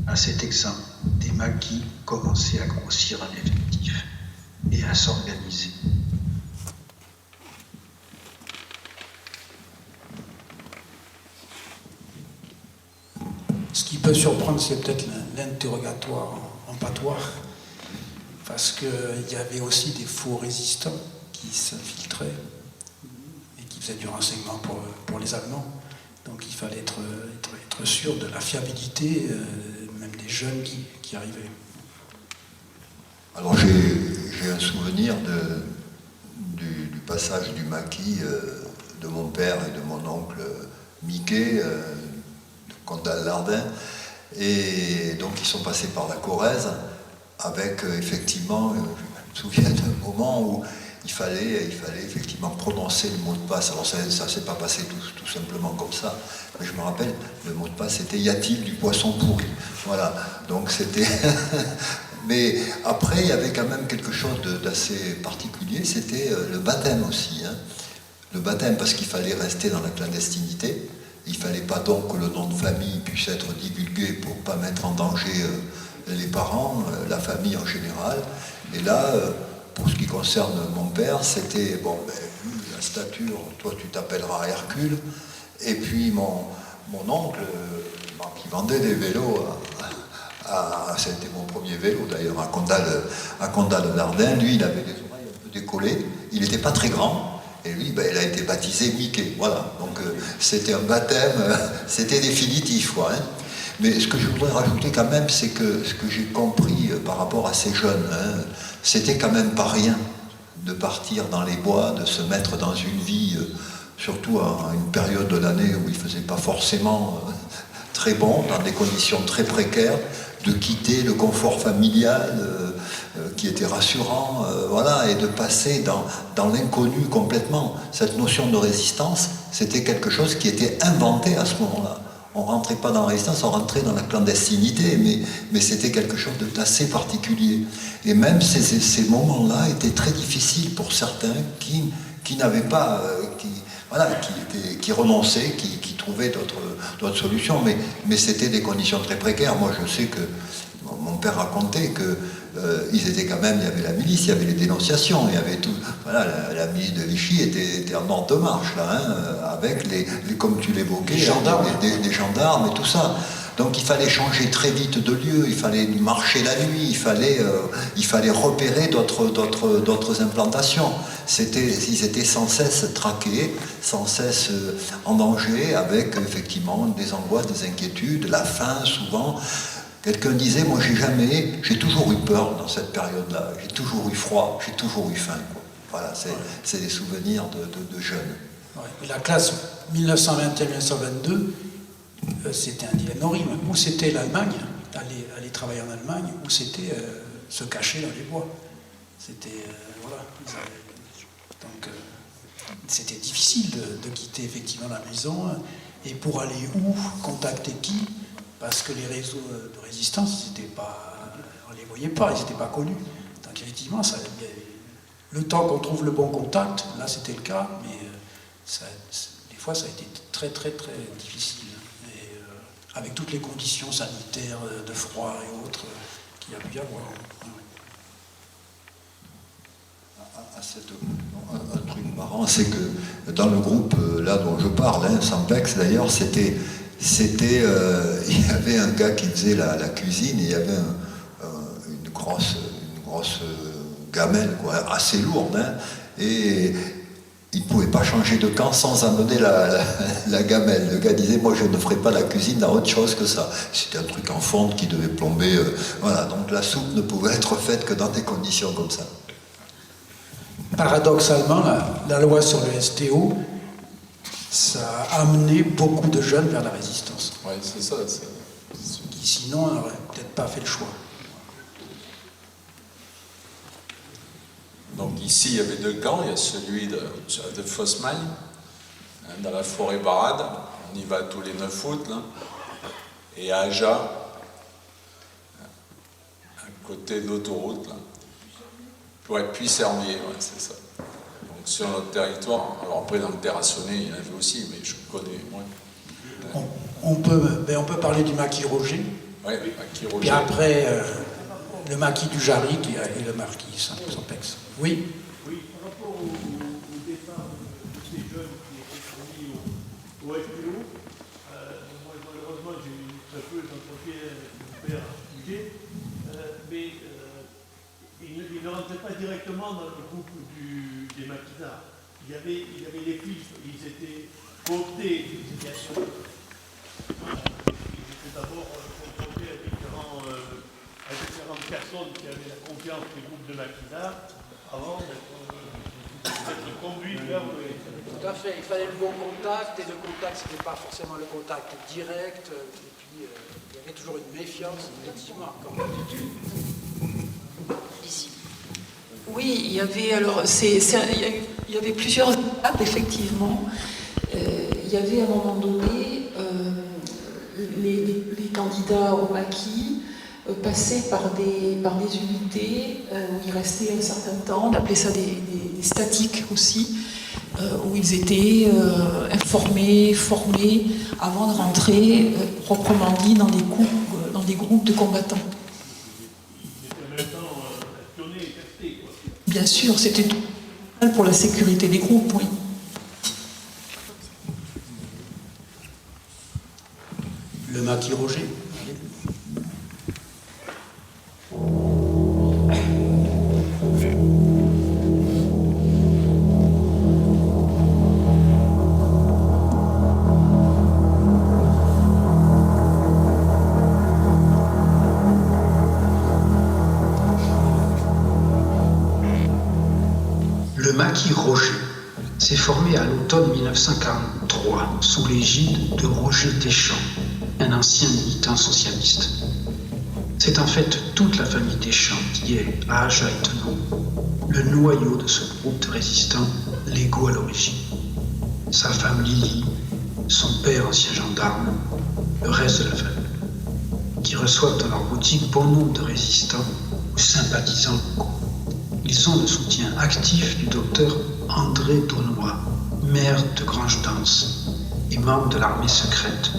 Speaker 3: à cet exemple, des maquis commençaient à grossir en effectif et à s'organiser.
Speaker 2: Ce qui peut surprendre, c'est peut-être l'interrogatoire en patois, parce qu'il y avait aussi des faux résistants qui s'infiltraient et qui faisaient du renseignement pour les Allemands. Donc il fallait être sûr de la fiabilité, même des jeunes qui arrivaient.
Speaker 6: Alors j'ai un souvenir du passage du maquis de mon père et de mon oncle Miquet, de Condal-Lardin, et donc ils sont passés par la Corrèze avec effectivement, je me souviens d'un moment où il fallait effectivement prononcer le mot de passe. Alors ça ne s'est pas passé tout simplement comme ça, mais je me rappelle, le mot de passe c'était « Y a-t-il du poisson pourri ?» Voilà, donc c'était... Mais après, il y avait quand même quelque chose d'assez particulier, c'était le baptême aussi. Hein. Le baptême parce qu'il fallait rester dans la clandestinité, il ne fallait pas donc que le nom de famille puisse être divulgué pour ne pas mettre en danger les parents, la famille en général. Et là, pour ce qui concerne mon père, c'était, bon, vu la stature, toi tu t'appelleras Hercule, et puis mon oncle, qui vendait des vélos, c'était mon premier vélo d'ailleurs, à Condal-Lardin, lui il avait des oreilles un peu décollées, il n'était pas très grand, et lui il a été baptisé Mickey, voilà, donc c'était un baptême, c'était définitif, quoi, hein. Mais ce que je voudrais rajouter quand même, c'est que ce que j'ai compris par rapport à ces jeunes, hein, c'était quand même pas rien de partir dans les bois, de se mettre dans une vie, surtout à une période de l'année où il ne faisait pas forcément très bon, dans des conditions très précaires, de quitter le confort familial qui était rassurant, voilà, et de passer dans l'inconnu complètement. Cette notion de résistance, c'était quelque chose qui était inventé à ce moment-là. on rentrait pas dans la résistance, on rentrait dans la clandestinité, mais c'était quelque chose d'assez particulier. Et même ces moments-là étaient très difficiles pour certains qui n'avaient pas, qui renonçaient, qui trouvaient d'autres solutions, mais c'était des conditions très précaires. Moi, je sais que mon père racontait que ils étaient quand même, il y avait la milice, il y avait les dénonciations, il y avait tout. Voilà, la milice de Vichy était en ordre de marche, là, avec comme tu l'évoquais, les gendarmes et tout ça. Donc il fallait changer très vite de lieu, il fallait marcher la nuit, il fallait repérer d'autres implantations. Ils étaient sans cesse traqués, sans cesse en danger, avec effectivement des angoisses, des inquiétudes, la faim souvent. Quelqu'un disait, moi j'ai toujours eu peur dans cette période-là, j'ai toujours eu froid, j'ai toujours eu faim, quoi. Voilà, c'est des souvenirs de jeunes.
Speaker 2: Ouais. La classe 1921-1922, c'était un dilemme horrible. Ou c'était l'Allemagne, aller travailler en Allemagne, ou c'était se cacher dans les bois. C'était, voilà. Donc, c'était difficile de quitter effectivement la maison. Et pour aller où, contacter qui? Parce que les réseaux de résistance, on ne les voyait pas, ils n'étaient pas connus. Donc effectivement, le temps qu'on trouve le bon contact, là c'était le cas, mais des fois ça a été très très très difficile. Et, avec toutes les conditions sanitaires, de froid et autres qu'il y a pu y avoir.
Speaker 6: Un truc marrant, c'est que dans le groupe là dont je parle, Sampex d'ailleurs, il y avait un gars qui faisait la cuisine, et il y avait une grosse gamelle, quoi, assez lourde, et il ne pouvait pas changer de camp sans amener la gamelle. Le gars disait, moi je ne ferai pas la cuisine dans autre chose que ça. C'était un truc en fonte qui devait plomber, voilà, donc la soupe ne pouvait être faite que dans des conditions comme ça.
Speaker 2: Paradoxalement, la loi sur le STO, ça a amené beaucoup de jeunes vers la résistance.
Speaker 1: Oui, c'est ça.
Speaker 2: Qui sinon n'auraient peut-être pas fait le choix.
Speaker 1: Donc ici, il y avait deux camps. Il y a celui de Fosmail, dans la forêt Barade. On y va tous les 9 août. Là. Et à Aja, à côté de l'autoroute. Ouais, Puy-Sermier, ouais, c'est ça. Donc sur notre territoire, alors après dans le Terrassonnet, il y en avait aussi, mais je connais moins. Ouais.
Speaker 2: On peut parler du maquis Roger.
Speaker 1: Oui, le maquis Roger.
Speaker 2: Puis après, le maquis du Jarry et le maquis Sampex. Oui.
Speaker 4: Oui, par rapport au départ de ces jeunes qui étaient fournis au FPO, moi malheureusement j'ai eu très peu d'entretien avec mon père à ce sujet, mais il ne rentrait pas directement dans le groupe des maquisards. Il y avait les fils, ils étaient cooptés, bien sûr. Ils étaient d'abord confrontés à différentes personnes qui avaient la confiance des groupes de maquisards avant d'être conduits vers le...
Speaker 2: Tout à fait, il fallait le bon contact, et le contact, ce n'était pas forcément le contact direct, et puis il y avait toujours une méfiance, effectivement, comme d'habitude.
Speaker 7: Oui, il y avait plusieurs étapes, effectivement. Il y avait à un moment donné les candidats au maquis passaient par des unités où ils restaient un certain temps, on appelait ça des statiques aussi, où ils étaient informés, formés avant de rentrer, proprement dit, dans des groupes de combattants. Bien sûr, c'était pour la sécurité des groupes, oui.
Speaker 2: Le maquis Roger.
Speaker 3: Le maquis Roger s'est formé à l'automne 1943 sous l'égide de Roger Deschamps, un ancien militant socialiste. C'est en fait toute la famille Deschamps qui est, à Aja et Tenon, le noyau de ce groupe de résistants légaux à l'origine. Sa femme Lily, son père ancien gendarme, le reste de la famille, qui reçoivent dans leur boutique bon nombre de résistants ou sympathisants locaux. Ils ont le soutien actif du docteur André Daunois, maire de Grange-Dance et membre de l'armée secrète,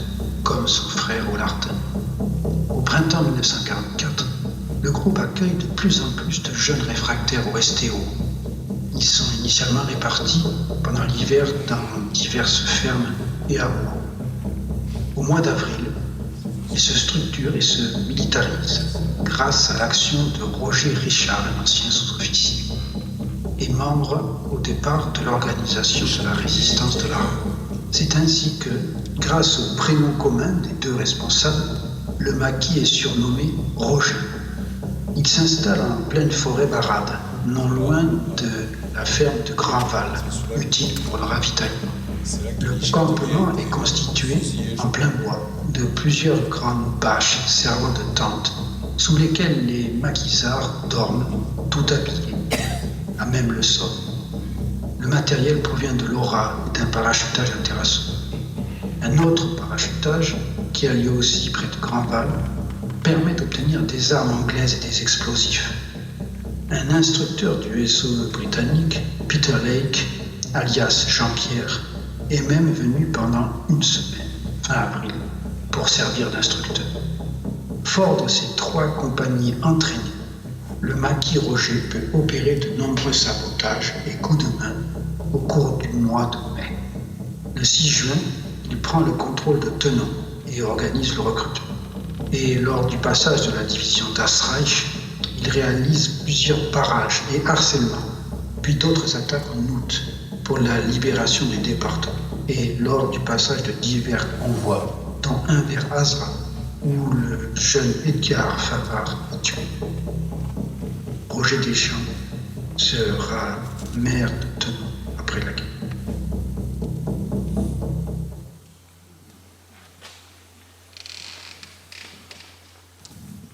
Speaker 3: comme son frère Aulardin. Au printemps 1944, le groupe accueille de plus en plus de jeunes réfractaires au STO. Ils sont initialement répartis pendant l'hiver dans diverses fermes et hameaux. Au mois d'avril, ils se structurent et se militarisent grâce à l'action de Roger Richard, un ancien sous-officier, et membre au départ de l'organisation de la résistance de l'armée. C'est ainsi que, grâce au prénom commun des deux responsables, le maquis est surnommé Roger. Il s'installe en pleine forêt barade, non loin de la ferme de Grandval, utile pour le ravitaillement. Le campement est constitué, en plein bois, de plusieurs grandes bâches servant de tentes, sous lesquelles les maquisards dorment, tout habillés, à même le sol. Le matériel provient de l'Ora et d'un parachutage à terrasson. Un autre parachutage, qui a lieu aussi près de Grandval, permet d'obtenir des armes anglaises et des explosifs. Un instructeur du SOE britannique, Peter Lake, alias Jean-Pierre, est même venu pendant une semaine, fin avril, pour servir d'instructeur. Fort de ces 3 compagnies entraînées, le maquis Roger peut opérer de nombreux sabotages et coups de main au cours du mois de mai. Le 6 juin, il prend le contrôle de Tenon et organise le recrutement. Et lors du passage de la division d'Asreich, il réalise plusieurs barrages et harcèlements, puis d'autres attaques en août pour la libération des départements. Et lors du passage de divers convois, dont un vers Azra, où le jeune Edgar Favard est tué. Roger Deschamps sera maire de Tenon après la guerre.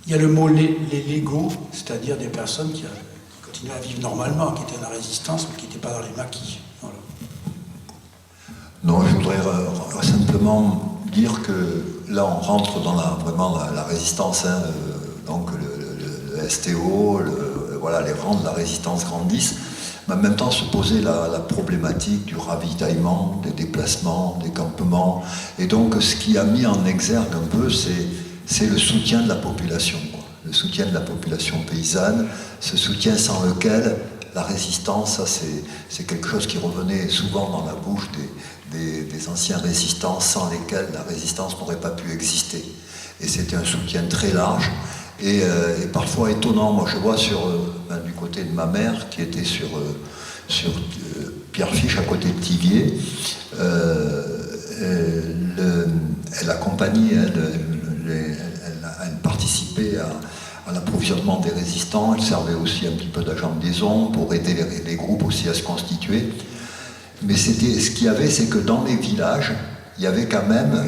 Speaker 2: Il y a le mot les légaux, c'est-à-dire des personnes qui continuaient à vivre normalement, qui étaient dans la résistance, mais qui n'étaient pas dans les maquis. Voilà.
Speaker 6: Non, je voudrais simplement dire que là, on rentre dans vraiment la résistance, hein, donc le STO, voilà, les rangs de la résistance grandissent, mais en même temps se poser la problématique du ravitaillement, des déplacements, des campements, et donc ce qui a mis en exergue un peu, c'est le soutien de la population, quoi. Le soutien de la population paysanne, ce soutien sans lequel la résistance, ça c'est quelque chose qui revenait souvent dans la bouche des anciens résistants, sans lesquels la résistance n'aurait pas pu exister. Et c'était un soutien très large et parfois étonnant. Moi je vois du côté de ma mère, qui était sur Pierrefiche à côté de Thiviers, elle accompagnait, elle participait à l'approvisionnement des résistants, elle servait aussi un petit peu d'agent de liaison pour aider les groupes aussi à se constituer. Mais ce qu'il y avait, c'est que dans les villages, il y avait quand même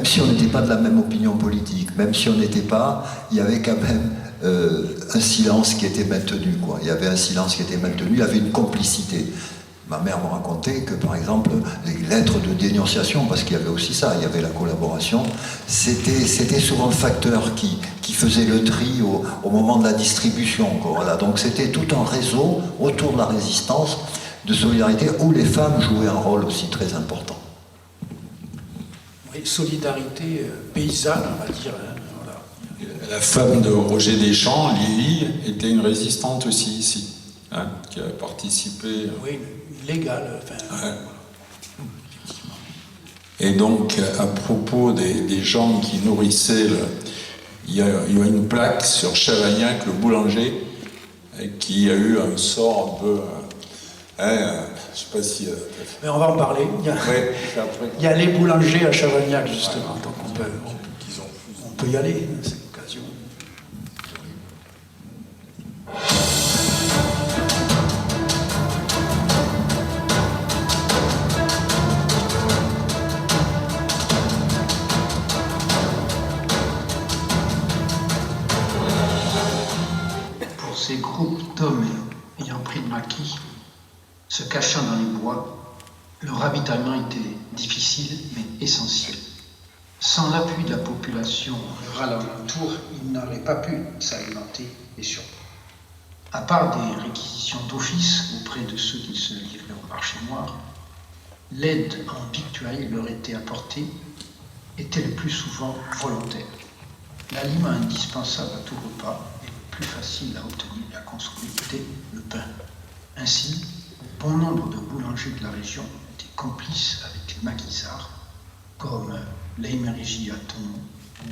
Speaker 6: si on n'était pas de la même opinion politique, même si on n'était pas, il y avait quand même un silence qui était maintenu, quoi. Il y avait un silence qui était maintenu, il y avait une complicité. Ma mère me racontait que, par exemple, les lettres de dénonciation, parce qu'il y avait aussi ça, il y avait la collaboration, c'était souvent le facteur qui faisait le tri au moment de la distribution, quoi. Voilà. Donc c'était tout un réseau autour de la résistance, de solidarité, où les femmes jouaient un rôle aussi très important.
Speaker 2: Oui, solidarité paysanne, on va dire. Hein, voilà.
Speaker 1: La femme de Roger Deschamps, Lily, était une résistante aussi ici, hein, qui a participé.
Speaker 2: Oui, légale. Enfin,
Speaker 1: ouais. Et donc, à propos des gens qui nourrissaient, il y a une plaque sur Chavagnac, le boulanger, qui a eu un sort un peu... je ne sais pas si...
Speaker 2: mais on va en parler. Il y a les boulangers à Chavagnac, justement. Ouais, donc on peut y aller, c'est l'occasion.
Speaker 3: Pour ces groupes d'hommes ayant pris le maquis, se cachant dans les bois, le ravitaillement était difficile mais essentiel. Sans l'appui de la population rurale alentour, il n'aurait pas pu s'alimenter et survivre. À part des réquisitions d'office auprès de ceux qui se livraient au marché noir, l'aide en victuailles leur était apportée était le plus souvent volontaire. L'aliment indispensable à tout repas et le plus facile à obtenir et à consommer était le pain. Ainsi, bon nombre de boulangers de la région étaient complices avec les maquisards, comme l'Émérégie à Thonon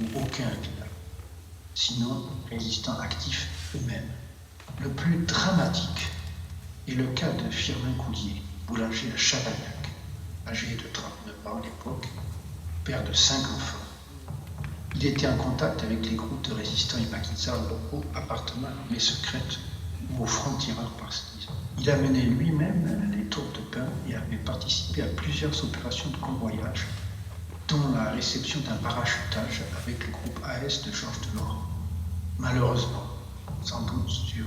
Speaker 3: ou aucun village, sinon résistants actifs eux-mêmes. Le plus dramatique est le cas de Firmin Coulier, boulanger à Chavagnac, âgé de 39 ans à l'époque, père de 5 enfants. Il était en contact avec les groupes de résistants et maquisards locaux appartenant à l'armée secrète ou aux francs-tireurs partisans. Il amenait lui-même les tours de pain et avait participé à plusieurs opérations de convoyage, dont la réception d'un parachutage avec le groupe AS de Georges Delors. Malheureusement, sans doute sur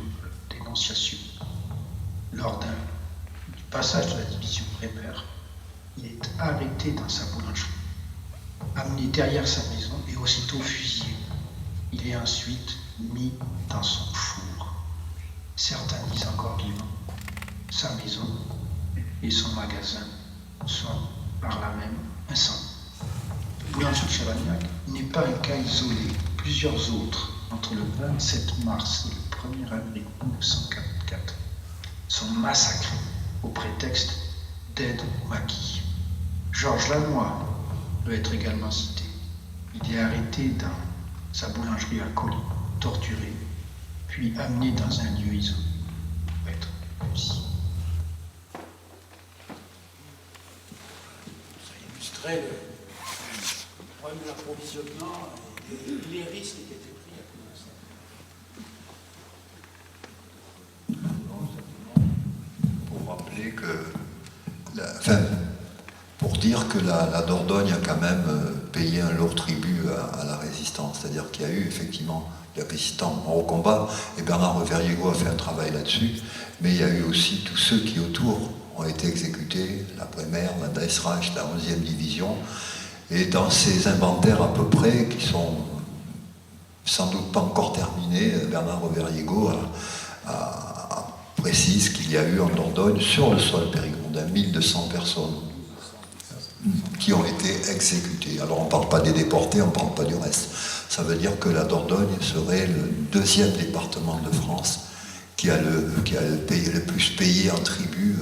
Speaker 3: dénonciation, lors du passage de la division Bremer, il est arrêté dans sa boulangerie, amené derrière sa maison et aussitôt fusillé. Il est ensuite mis dans son four. Certains disent encore vivant. Sa maison et son magasin sont par là même incendiés. Le boulanger de Chavagnac n'est pas un cas isolé. Plusieurs autres, entre le 27 mars et le 1er avril 1944, sont massacrés au prétexte d'aide au maquis. Georges Lannoy doit être également cité. Il est arrêté dans sa boulangerie à Colly, torturé, puis amené dans un lieu isolé pour être fusillé.
Speaker 2: Ça illustrait le problème de l'approvisionnement et les risques qui étaient pris à cause de ça.
Speaker 6: Pour rappeler que, pour dire que la Dordogne a quand même payé un lourd tribut à la résistance, c'est-à-dire qu'il y a eu effectivement des résistants morts au combat, et Bernard Reverriego a fait un travail là-dessus, mais il y a eu aussi tous ceux qui autour ont été exécutés, la Bremer, la Dessreich, la 11e division, et dans ces inventaires à peu près, qui sont sans doute pas encore terminés, Bernard Reverriego précise qu'il y a eu en Dordogne, sur le sol périgondin, 1200 personnes qui ont été exécutées. Alors on ne parle pas des déportés, on ne parle pas du reste. Ça veut dire que la Dordogne serait le 2e département de France qui a le plus payé en tribut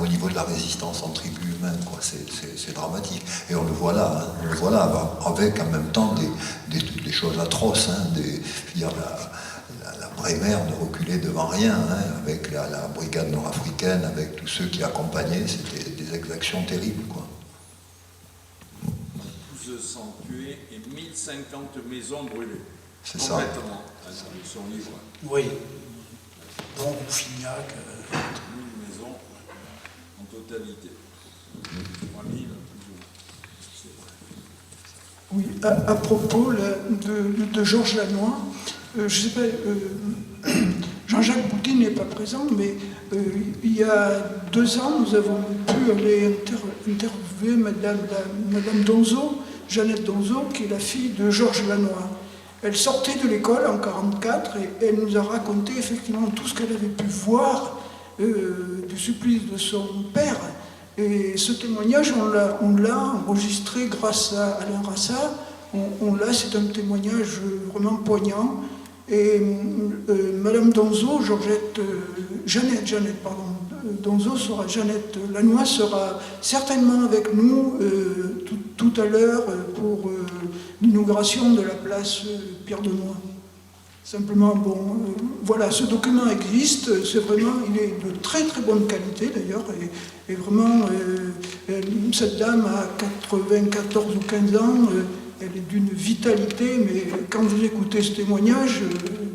Speaker 6: au niveau de la résistance en tribu humaine, quoi. C'est dramatique. Et on le voit là, hein. On le voit là, avec en même temps des choses atroces. Hein, la Bremer ne reculait devant rien, hein, avec la brigade nord-africaine, avec tous ceux qui accompagnaient, c'était des exactions terribles, quoi.
Speaker 1: 1200 tués et 1050 maisons brûlées.
Speaker 6: C'est ça.
Speaker 1: Complètement. Ils sont libres.
Speaker 2: Oui. Bon, Rouffignac.
Speaker 1: 1000 maisons en totalité. 3000 plus ou moins.
Speaker 5: Oui, à propos là, de Georges Lannoy, je sais pas, Jean-Jacques Boudy n'est pas présent, mais il y a 2 ans, nous avons pu aller interviewer Madame Donzo, Jeannette Donzo, qui est la fille de Georges Lannoy. Elle sortait de l'école en 1944 et elle nous a raconté effectivement tout ce qu'elle avait pu voir du supplice de son père. Et ce témoignage, on l'a enregistré grâce à Alain Rassat. C'est un témoignage vraiment poignant. Et Madame Donzo, Jeannette Donzo Jeannette Lannoy sera certainement avec nous tout à l'heure pour l'inauguration de la place Pierre de Nouy. Simplement, voilà, ce document existe, il est de très très bonne qualité d'ailleurs, et vraiment, cette dame a 94 ou 15 ans, elle est d'une vitalité, mais quand vous écoutez ce témoignage,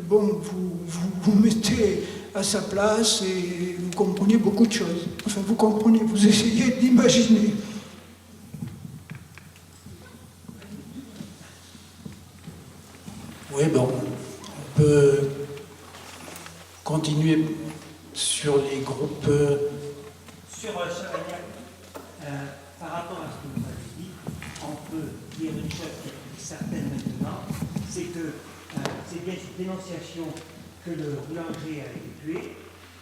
Speaker 5: vous mettez à sa place et vous comprenez beaucoup de choses. Enfin, vous essayez d'imaginer.
Speaker 2: Oui, on peut continuer sur les groupes.
Speaker 8: Sur Chavagnac, par rapport à ce que vous avez dit, en peut dire une chose qui est certaine maintenant, c'est que c'est bien cette dénonciation que le boulanger a été tué,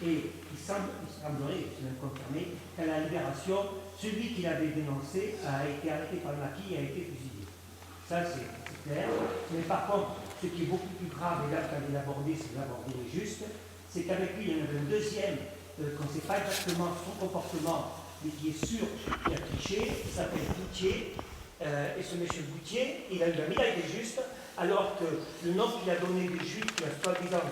Speaker 8: et il semblerait, c'est même confirmé, qu'à la libération, celui qui l'avait dénoncé a été arrêté par le maquis et a été fusillé. Ça, c'est clair. Mais par contre, ce qui est beaucoup plus grave, et là, quand il l'abordé, c'est l'aborder juste, c'est qu'avec lui, il y en avait un deuxième, qu'on ne sait pas exactement son comportement, mais qui est sûr qu'il a triché, qui s'appelle Boutier. Et ce monsieur Boutier, il a eu la médaille des justes, alors que le nom qu'il a donné des Juifs, qui a soi-disant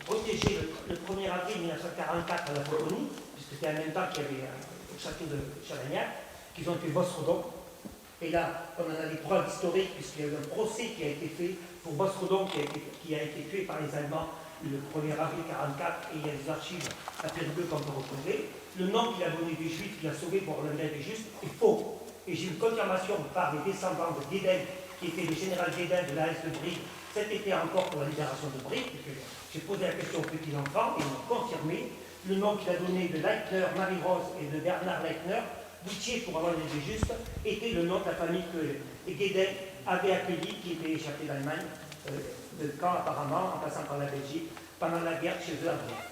Speaker 8: protégé le 1er avril 1944 à la Polonie, puisque c'était en même temps qu'il y avait au château de Chavagnac, qu'ils ont fait Vosrodon. Et là, on en a des preuves historiques, puisqu'il y a eu un procès qui a été fait pour Vosrodon, qui a été tué par les Allemands le 1er avril 1944, et il y a des archives à Périgueux qu'on peut retrouver. Le nom qu'il a donné des Juifs, qu'il a sauvé pour la médaille des Justes, est faux. Et j'ai une confirmation par les descendants de Guéden, qui était le général Guéden de l'AS de Brive, cet été encore pour la libération de Brive, puisque j'ai posé la question aux petits enfants, et ils m'ont confirmé le nom qu'il a donné de Leitner, Marie-Rose et de Bernard Leitner, Boutier pour avoir les justes, était le nom de la famille que Guéden avait accueilli, qui était échappé d'Allemagne, de camp apparemment, en passant par la Belgique, pendant la guerre chez eux à Brive.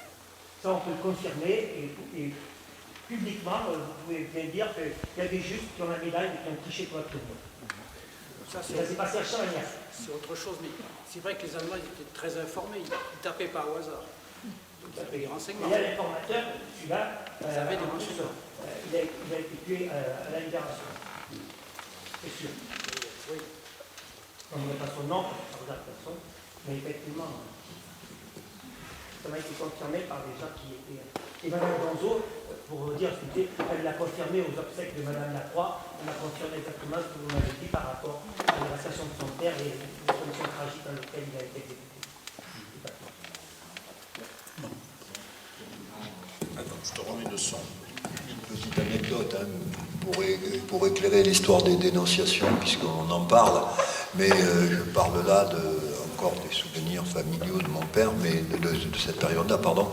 Speaker 8: Ça, on peut le confirmer, et publiquement, vous pouvez bien dire qu'il y a des justes qui ont la médaille et qui ont triché pour la tournée. Ça s'est passé à Chavagnac.
Speaker 2: C'est autre chose, mais c'est vrai que les Allemands étaient très informés, ils ne tapaient pas au hasard. Donc, ils avaient des renseignements.
Speaker 8: Il y a l'informateur, celui-là,
Speaker 2: Ils avaient des renseignements.
Speaker 8: il a été tué à la libération. C'est sûr.
Speaker 2: Oui.
Speaker 8: On ne met pas son nom, on ne regarde personne, mais effectivement, ça m'a été confirmé par des gens qui étaient. Et Mme Gonzo, pour vous dire, elle l'a confirmé aux obsèques de Mme Lacroix, elle a confirmé exactement ce que vous m'avez dit par rapport à l'arrestation de son père et les conditions tragiques dans lesquelles il a été exécuté.
Speaker 1: Attends, je te remets le son.
Speaker 6: Une petite anecdote pour éclairer l'histoire des dénonciations, puisqu'on en parle, mais je parle là encore des souvenirs familiaux de mon père, mais de cette période-là, pardon.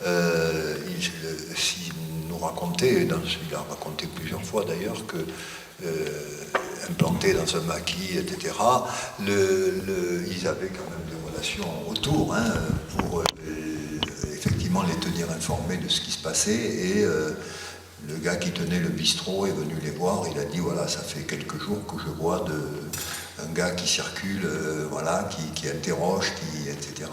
Speaker 6: Il nous racontait, il a raconté plusieurs fois d'ailleurs, que implanté dans un maquis, etc., ils avaient quand même des relations autour, hein, pour effectivement les tenir informés de ce qui se passait, et le gars qui tenait le bistrot est venu les voir, il a dit voilà, ça fait quelques jours que je vois un gars qui circule, voilà, qui interroge, etc.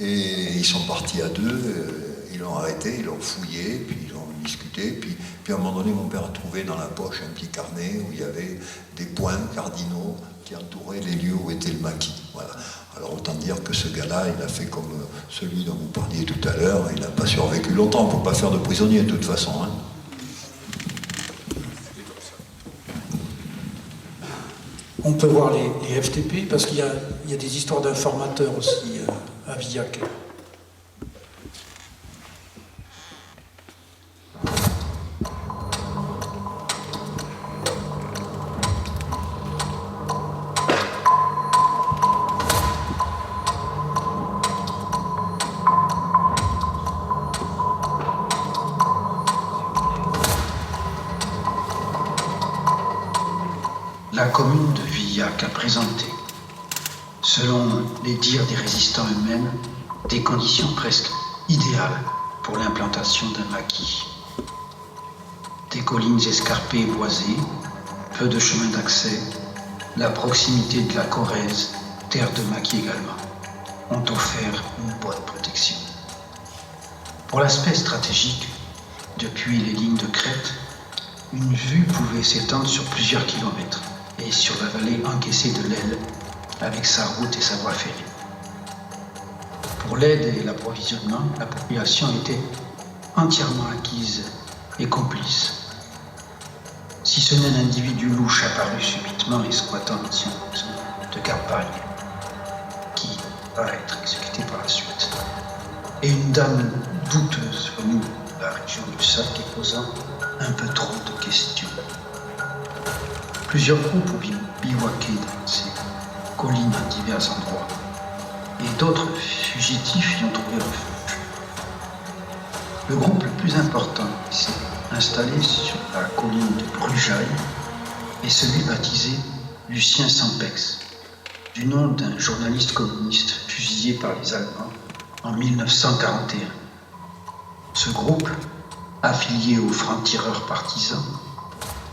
Speaker 6: Et ils sont partis à deux, ils l'ont arrêté, ils l'ont fouillé, puis ils ont discuté, puis à un moment donné, mon père a trouvé dans la poche un petit carnet où il y avait des points cardinaux qui entouraient les lieux où était le maquis. Voilà. Alors autant dire que ce gars-là, il a fait comme celui dont vous parliez tout à l'heure, il n'a pas survécu longtemps, il ne faut pas faire de prisonnier de toute façon. Hein.
Speaker 2: On peut voir les FTP, parce qu'il y a des histoires d'informateurs aussi à Villac.
Speaker 3: La commune de Villac a présenté, selon les dires des résistants eux-mêmes, des conditions presque idéales pour l'implantation d'un maquis. Des collines escarpées et boisées, peu de chemins d'accès, la proximité de la Corrèze, terre de maquis également, ont offert une bonne protection. Pour l'aspect stratégique, depuis les lignes de crête, une vue pouvait s'étendre sur plusieurs kilomètres et sur la vallée encaissée de l'Aile, avec sa route et sa voie ferrée. Pour l'aide et l'approvisionnement, la population était entièrement acquise et complice. Si ce n'est un individu louche apparu subitement et squattant l'ancienne maison de Garpagne, qui va être exécuté par la suite, et une dame douteuse venue de la région du Sac et posant un peu trop de questions. Plusieurs groupes ont bivouaqué dans ces collines à divers endroits, et d'autres fugitifs y ont trouvé refuge. Le groupe le plus important s'est installé sur la colline de Brujaille, et celui baptisé Lucien Sampex, du nom d'un journaliste communiste fusillé par les Allemands en 1941. Ce groupe, affilié aux francs-tireurs partisans,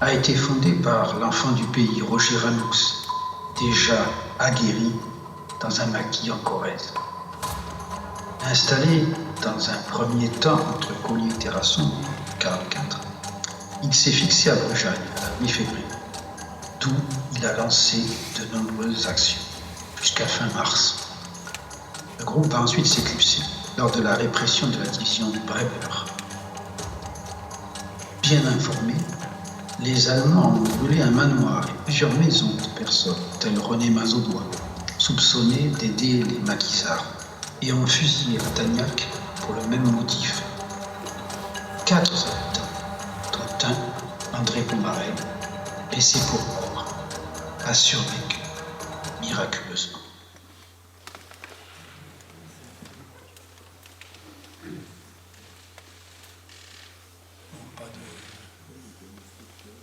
Speaker 3: a été fondé par l'enfant du pays, Roger Ranoux, déjà aguerri dans un maquis en Corrèze. Installé dans un premier temps entre Collier et Terrasson, en 1944, il s'est fixé à Brujagne à la mi-février, d'où il a lancé de nombreuses actions, jusqu'à fin mars. Le groupe va ensuite s'éclipser lors de la répression de la division du Bréber. Bien informés, les Allemands ont brûlé un manoir et plusieurs maisons de personnes, telles René Mazodois, soupçonnées d'aider les maquisards, et ont fusillé à Tagnac pour le même motif. 4 habitants, dont un, André Pomarel, laissé pour mort, a survécu miraculeusement.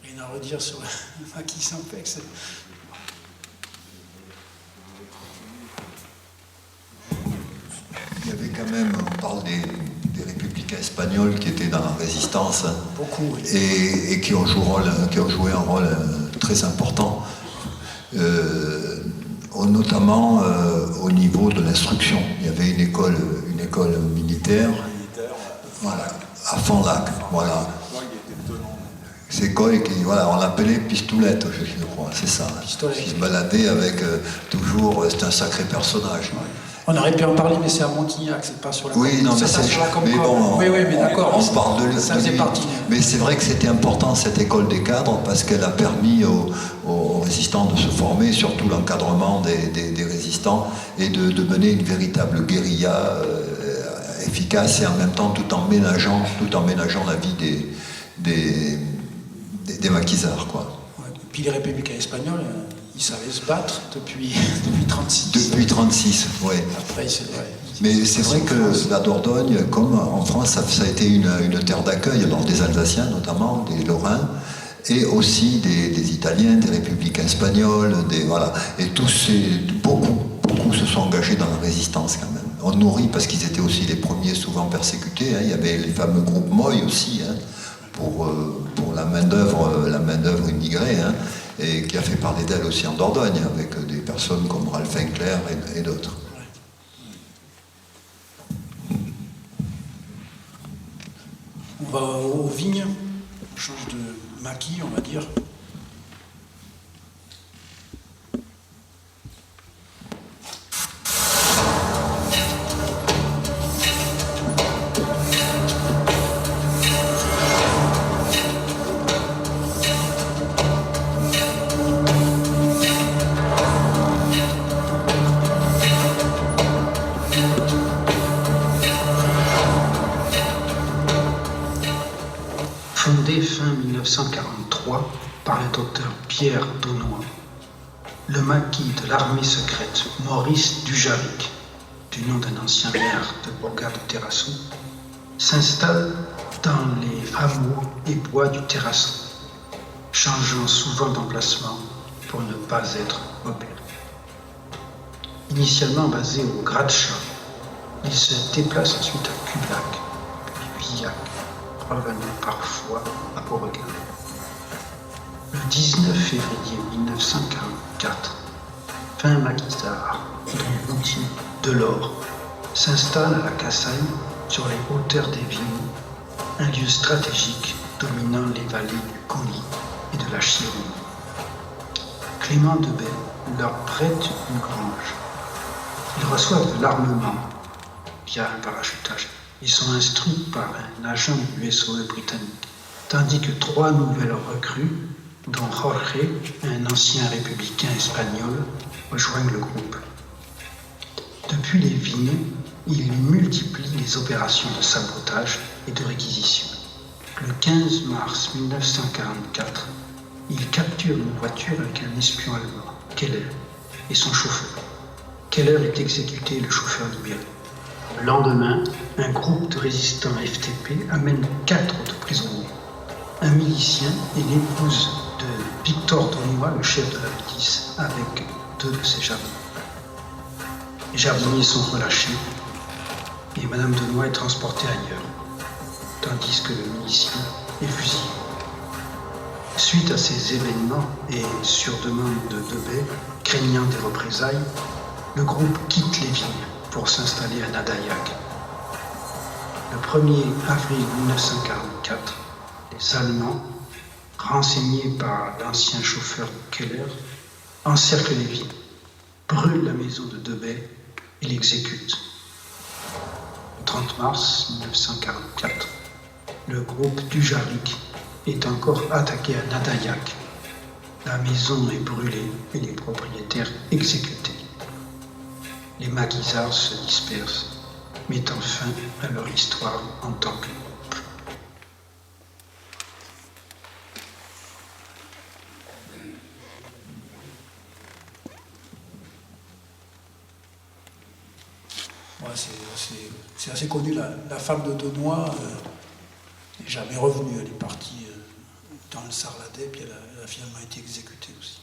Speaker 2: Rien à redire sur le maquis Sampex.
Speaker 6: Il y avait quand même, on parle des républicains espagnols qui étaient dans la résistance, hein,
Speaker 2: Beaucoup, oui.
Speaker 6: et qui ont joué un rôle très important, notamment au niveau de l'instruction. Il y avait une école militaire, voilà, à Fond-Lac, voilà. Cette école qui, voilà, on l'appelait Pistoulette, je crois, c'est ça.
Speaker 2: Pistolet.
Speaker 6: Qui se baladait avec toujours, c'était un sacré personnage.
Speaker 2: On aurait pu en parler, mais c'est à Montignac, c'est pas sur la
Speaker 6: Oui, non, mais
Speaker 2: c'est
Speaker 6: c'est.
Speaker 2: sur la
Speaker 6: Mais
Speaker 2: Concorde.
Speaker 6: bon,
Speaker 2: Oui, mais d'accord.
Speaker 6: on parle de
Speaker 2: ça faisait
Speaker 6: lui.
Speaker 2: partie.
Speaker 6: Mais c'est vrai que c'était important, cette école des cadres, parce qu'elle a permis aux résistants de se former, surtout l'encadrement des résistants, et de mener une véritable guérilla efficace, et en même temps tout en ménageant la vie des maquisards, quoi.
Speaker 2: Ouais. Puis les républicains espagnols, ils savaient se battre depuis 1936.
Speaker 6: Depuis 1936, oui.
Speaker 2: Après, c'est vrai.
Speaker 6: Mais c'est vrai que la Dordogne, comme en France, ça a été une terre d'accueil, alors des Alsaciens notamment, des Lorrains, et aussi des Italiens, des républicains espagnols, voilà. Et beaucoup se sont engagés dans la résistance quand même. On nourrit parce qu'ils étaient aussi les premiers souvent persécutés, hein. Il y avait les fameux groupes Moy aussi, hein, pour la main-d'œuvre immigrée, hein, et qui a fait parler d'elle aussi en Dordogne, avec des personnes comme Ralph Enkler et d'autres.
Speaker 2: On va aux vignes, on change de maquis, on va dire.
Speaker 3: Fondé fin 1943 par le docteur Pierre Daunois, le maquis de l'armée secrète Maurice Dujaric, du nom d'un ancien maire de Bourgade de Terrasson, s'installe dans les hameaux et bois du Terrasson, changeant souvent d'emplacement pour ne pas être repéré. Initialement basé au Gratcha, il se déplace ensuite à Cublac, puis Villac, revenant parfois à Beauregard. Le 19 février 1944, fin maquisard, dont l'outil Delors s'installe à la Cassagne sur les hauteurs des Vignes, un lieu stratégique dominant les vallées du Coulis et de la Chirouille. Clément Debay leur prête une grange. Ils reçoivent de l'armement via un parachutage. Ils sont instruits par un agent du SOE britannique, tandis que 3 nouvelles recrues, dont Jorge, un ancien républicain espagnol, rejoignent le groupe. Depuis les Vignes, ils multiplient les opérations de sabotage et de réquisition. Le 15 mars 1944, ils capturent une voiture avec un espion allemand, Keller, et son chauffeur. Keller est exécuté et le chauffeur libéré. Le lendemain, un groupe de résistants FTP amène 4 autres prisonniers, un milicien et l'épouse de Victor Daunois, le chef de la milice, avec 2 de ses jardiniers. Les jardiniers sont relâchés et Madame Daunois est transportée ailleurs, tandis que le milicier est fusillé. Suite à ces événements et sur demande de Debay, craignant des représailles, le groupe quitte les villes pour s'installer à Nadayac. Le 1er avril 1944, les Allemands, renseignés par l'ancien chauffeur Keller, encerclent les villes, brûlent la maison de Debay et l'exécutent. Le 30 mars 1944, le groupe Dujarric est encore attaqué à Nadayac. La maison est brûlée et les propriétaires exécutés. Les maquisards se dispersent, mettant fin à leur histoire en tant que groupe.
Speaker 2: Ouais, c'est assez connu. La femme de Daunois n'est jamais revenue. Elle est partie dans le Sarladais, puis elle a finalement été exécutée aussi.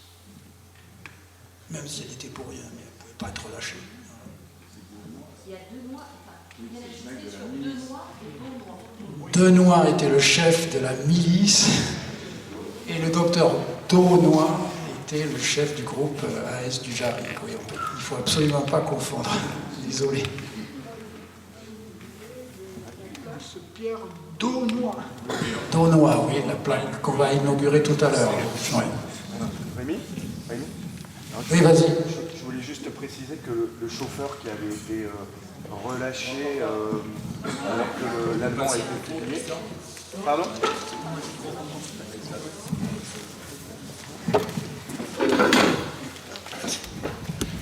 Speaker 2: Même si elle était pour rien, mais elle ne pouvait pas être relâchée.
Speaker 9: Il y a 2 mois, il y a la justice sur 2 mois et 2 mois.
Speaker 2: Daunois était le chef de la milice et le docteur Daunois était le chef du groupe AS Dujarric. Oui, il ne faut absolument pas confondre. Désolé.
Speaker 5: Pierre Daunois.
Speaker 2: Daunois, oui, la plaque qu'on va inaugurer tout à l'heure. Ouais.
Speaker 10: Rémi
Speaker 2: Oui, vas-y.
Speaker 10: Je voulais juste préciser que le chauffeur qui avait été relâché alors que l'Allemand a été fusillé. Pardon ?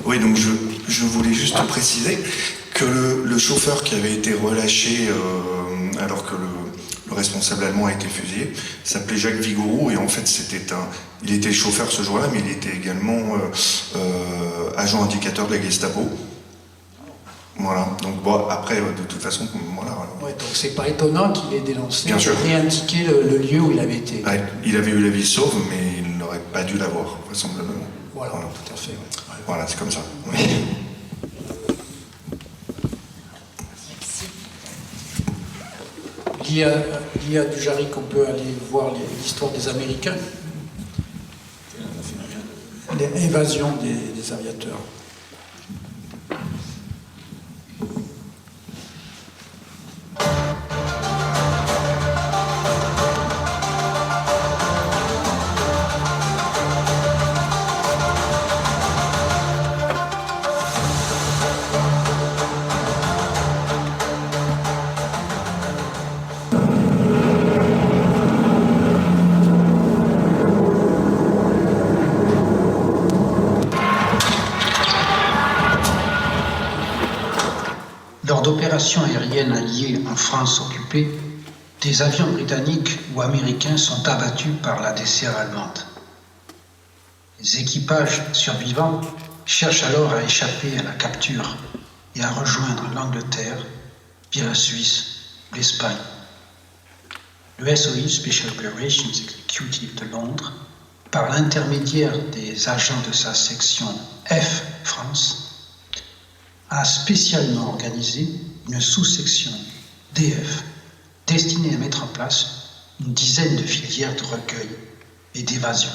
Speaker 10: Oui, donc je voulais juste préciser que le chauffeur qui avait été relâché alors que le responsable allemand a été fusillé s'appelait Jacques Vigouroux et en fait il était chauffeur ce jour-là, mais il était également agent indicateur de la Gestapo. Voilà, donc bon, après de toute façon, voilà.
Speaker 2: Ouais, donc c'est pas étonnant qu'il ait dénoncé,
Speaker 10: Bien sûr.
Speaker 2: et indiqué le lieu où il avait été.
Speaker 10: Ouais, il avait eu la vie sauve, mais il n'aurait pas dû l'avoir, vraisemblablement.
Speaker 2: Voilà, tout à fait. Ouais.
Speaker 10: Voilà, c'est comme ça.
Speaker 2: Lié à Dujarric, on peut aller voir l'histoire des Américains, l'évasion des aviateurs.
Speaker 3: Lors d'opérations aériennes alliées en France occupée, des avions britanniques ou américains sont abattus par la DCA allemande. Les équipages survivants cherchent alors à échapper à la capture et à rejoindre l'Angleterre via la Suisse ou l'Espagne. Le SOE, Special Operations Executive de Londres, par l'intermédiaire des agents de sa section F France, a spécialement organisé une sous-section DF destinée à mettre en place une dizaine de filières de recueil et d'évasion.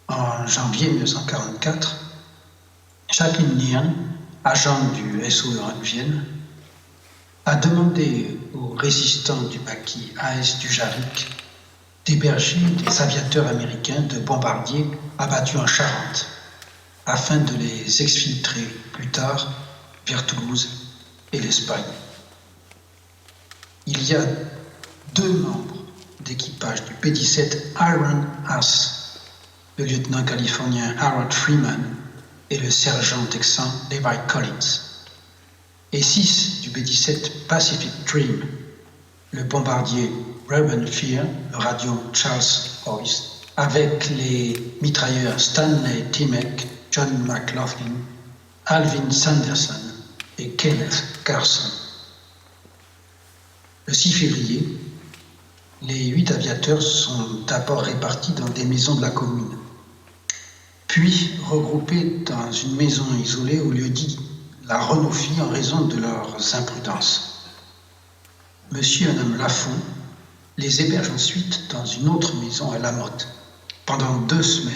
Speaker 3: En janvier 1944, Jacqueline Nian, agent du SOE en Vienne, a demandé aux résistants du maquis AS Dujarric d'héberger des aviateurs américains de bombardiers abattus en Charente, afin de les exfiltrer plus tard vers Toulouse et l'Espagne. Il y a 2 membres d'équipage du P-17 Iron Ass, le lieutenant californien Harold Freeman et le sergent texan Levi Collins, et 6 du P-17 Pacific Dream, le bombardier Reuben Fear, le radio Charles Hoyce, avec les mitrailleurs Stanley Timek, John McLaughlin, Alvin Sanderson et Kenneth Carson. Le 6 février, Les 8 aviateurs sont d'abord répartis dans des maisons de la commune, puis regroupés dans une maison isolée au lieu-dit la Renofie en raison de leurs imprudences. Monsieur et Madame Lafont les hébergent ensuite dans une autre maison à La Motte pendant 2 semaines,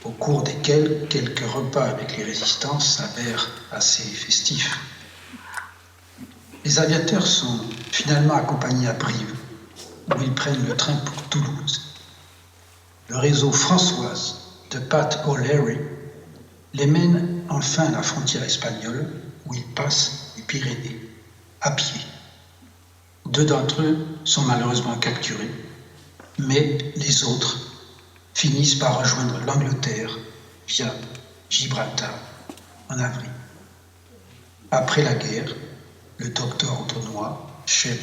Speaker 3: au cours desquelles quelques repas avec les résistants s'avèrent assez festifs. Les aviateurs sont finalement accompagnés à Brive, où ils prennent le train pour Toulouse. Le réseau Françoise de Pat O'Leary les mène enfin à la frontière espagnole, où ils passent les Pyrénées, à pied. 2 d'entre eux sont malheureusement capturés, mais les autres finissent par rejoindre l'Angleterre via Gibraltar en avril. Après la guerre, le docteur Autonnois, chef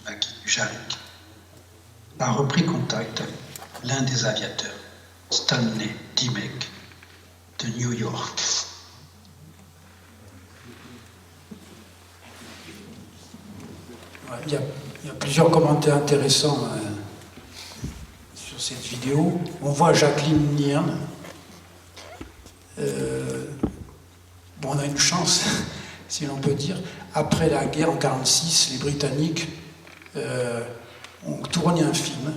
Speaker 3: du Jarric, a repris contact avec l'un des aviateurs, Stanley Dimmock, de New York.
Speaker 2: Il y a plusieurs commentaires intéressants sur cette vidéo. On voit Jacqueline Nierne. Bon, on a une chance, si l'on peut dire. Après la guerre en 1946, les Britanniques ont tourné un film,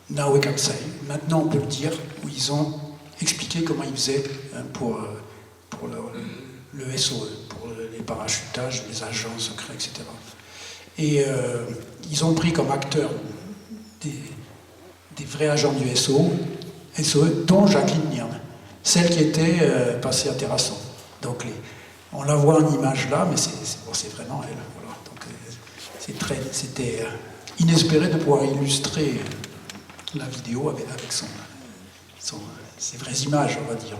Speaker 2: Now We Can Say, maintenant on peut le dire, où ils ont expliqué comment ils faisaient pour le SOE, pour les parachutages, les agents secrets, etc. Et ils ont pris comme acteurs des vrais agents du SOE, dont Jacqueline Nierne, celle qui était passée à Terrasson. Donc on la voit en image là, mais c'est vraiment elle. Voilà. Donc c'était inespéré de pouvoir illustrer la vidéo avec ses vraies images, on va dire.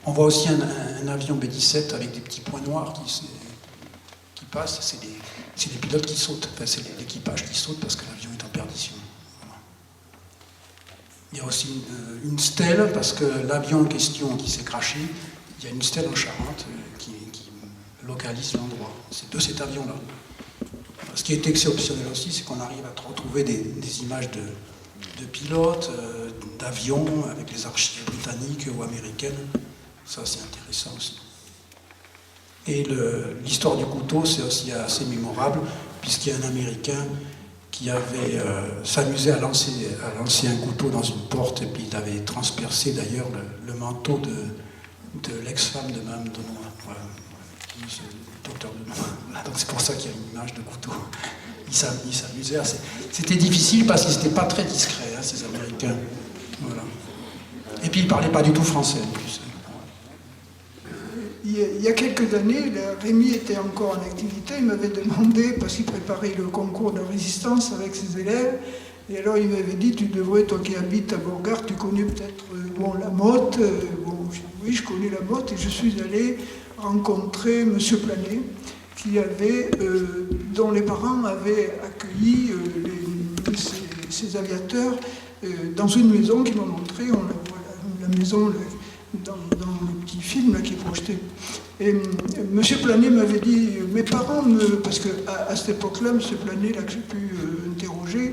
Speaker 2: On voit aussi un avion B-17 avec des petits points noirs qui passent. C'est les pilotes qui sautent, enfin, c'est l'équipage qui saute parce que l'avion est en perdition. Voilà. Il y a aussi une stèle, parce que l'avion en question qui s'est crashé, il y a une stèle en Charente qui localise l'endroit. C'est de cet avion-là. Ce qui est exceptionnel aussi, c'est qu'on arrive à retrouver des images de pilotes, d'avions avec les archives britanniques ou américaines. Ça, c'est intéressant aussi. Et l'histoire du couteau, c'est aussi assez mémorable, puisqu'il y a un Américain qui avait s'amusé à lancer un couteau dans une porte, et puis il avait transpercé d'ailleurs le manteau de l'ex-femme de Mme Donois. Voilà. Le docteur Donois. Voilà, donc c'est pour ça qu'il y a une image de couteau. Il s'amusait assez. C'était difficile parce qu'ils n'étaient pas très discrets, hein, ces Américains. Voilà. Et puis ils ne parlaient pas du tout français en plus.
Speaker 5: Il y a quelques années, Rémi était encore en activité, il m'avait demandé, parce qu'il préparait le concours de résistance avec ses élèves, et alors il m'avait dit, tu devrais, toi qui habites à Bourgard, tu connais peut-être la Motte. Oui, je connais la Motte, et je suis allé rencontrer M. Planet, dont les parents avaient accueilli ces aviateurs dans une maison qu'ils m'ont montrée. On la voit, la maison dans le petit film là, qui est projeté. Et M. Planet m'avait dit, mes parents, parce qu'à cette époque-là, M. Planet, là, que j'ai pu interroger,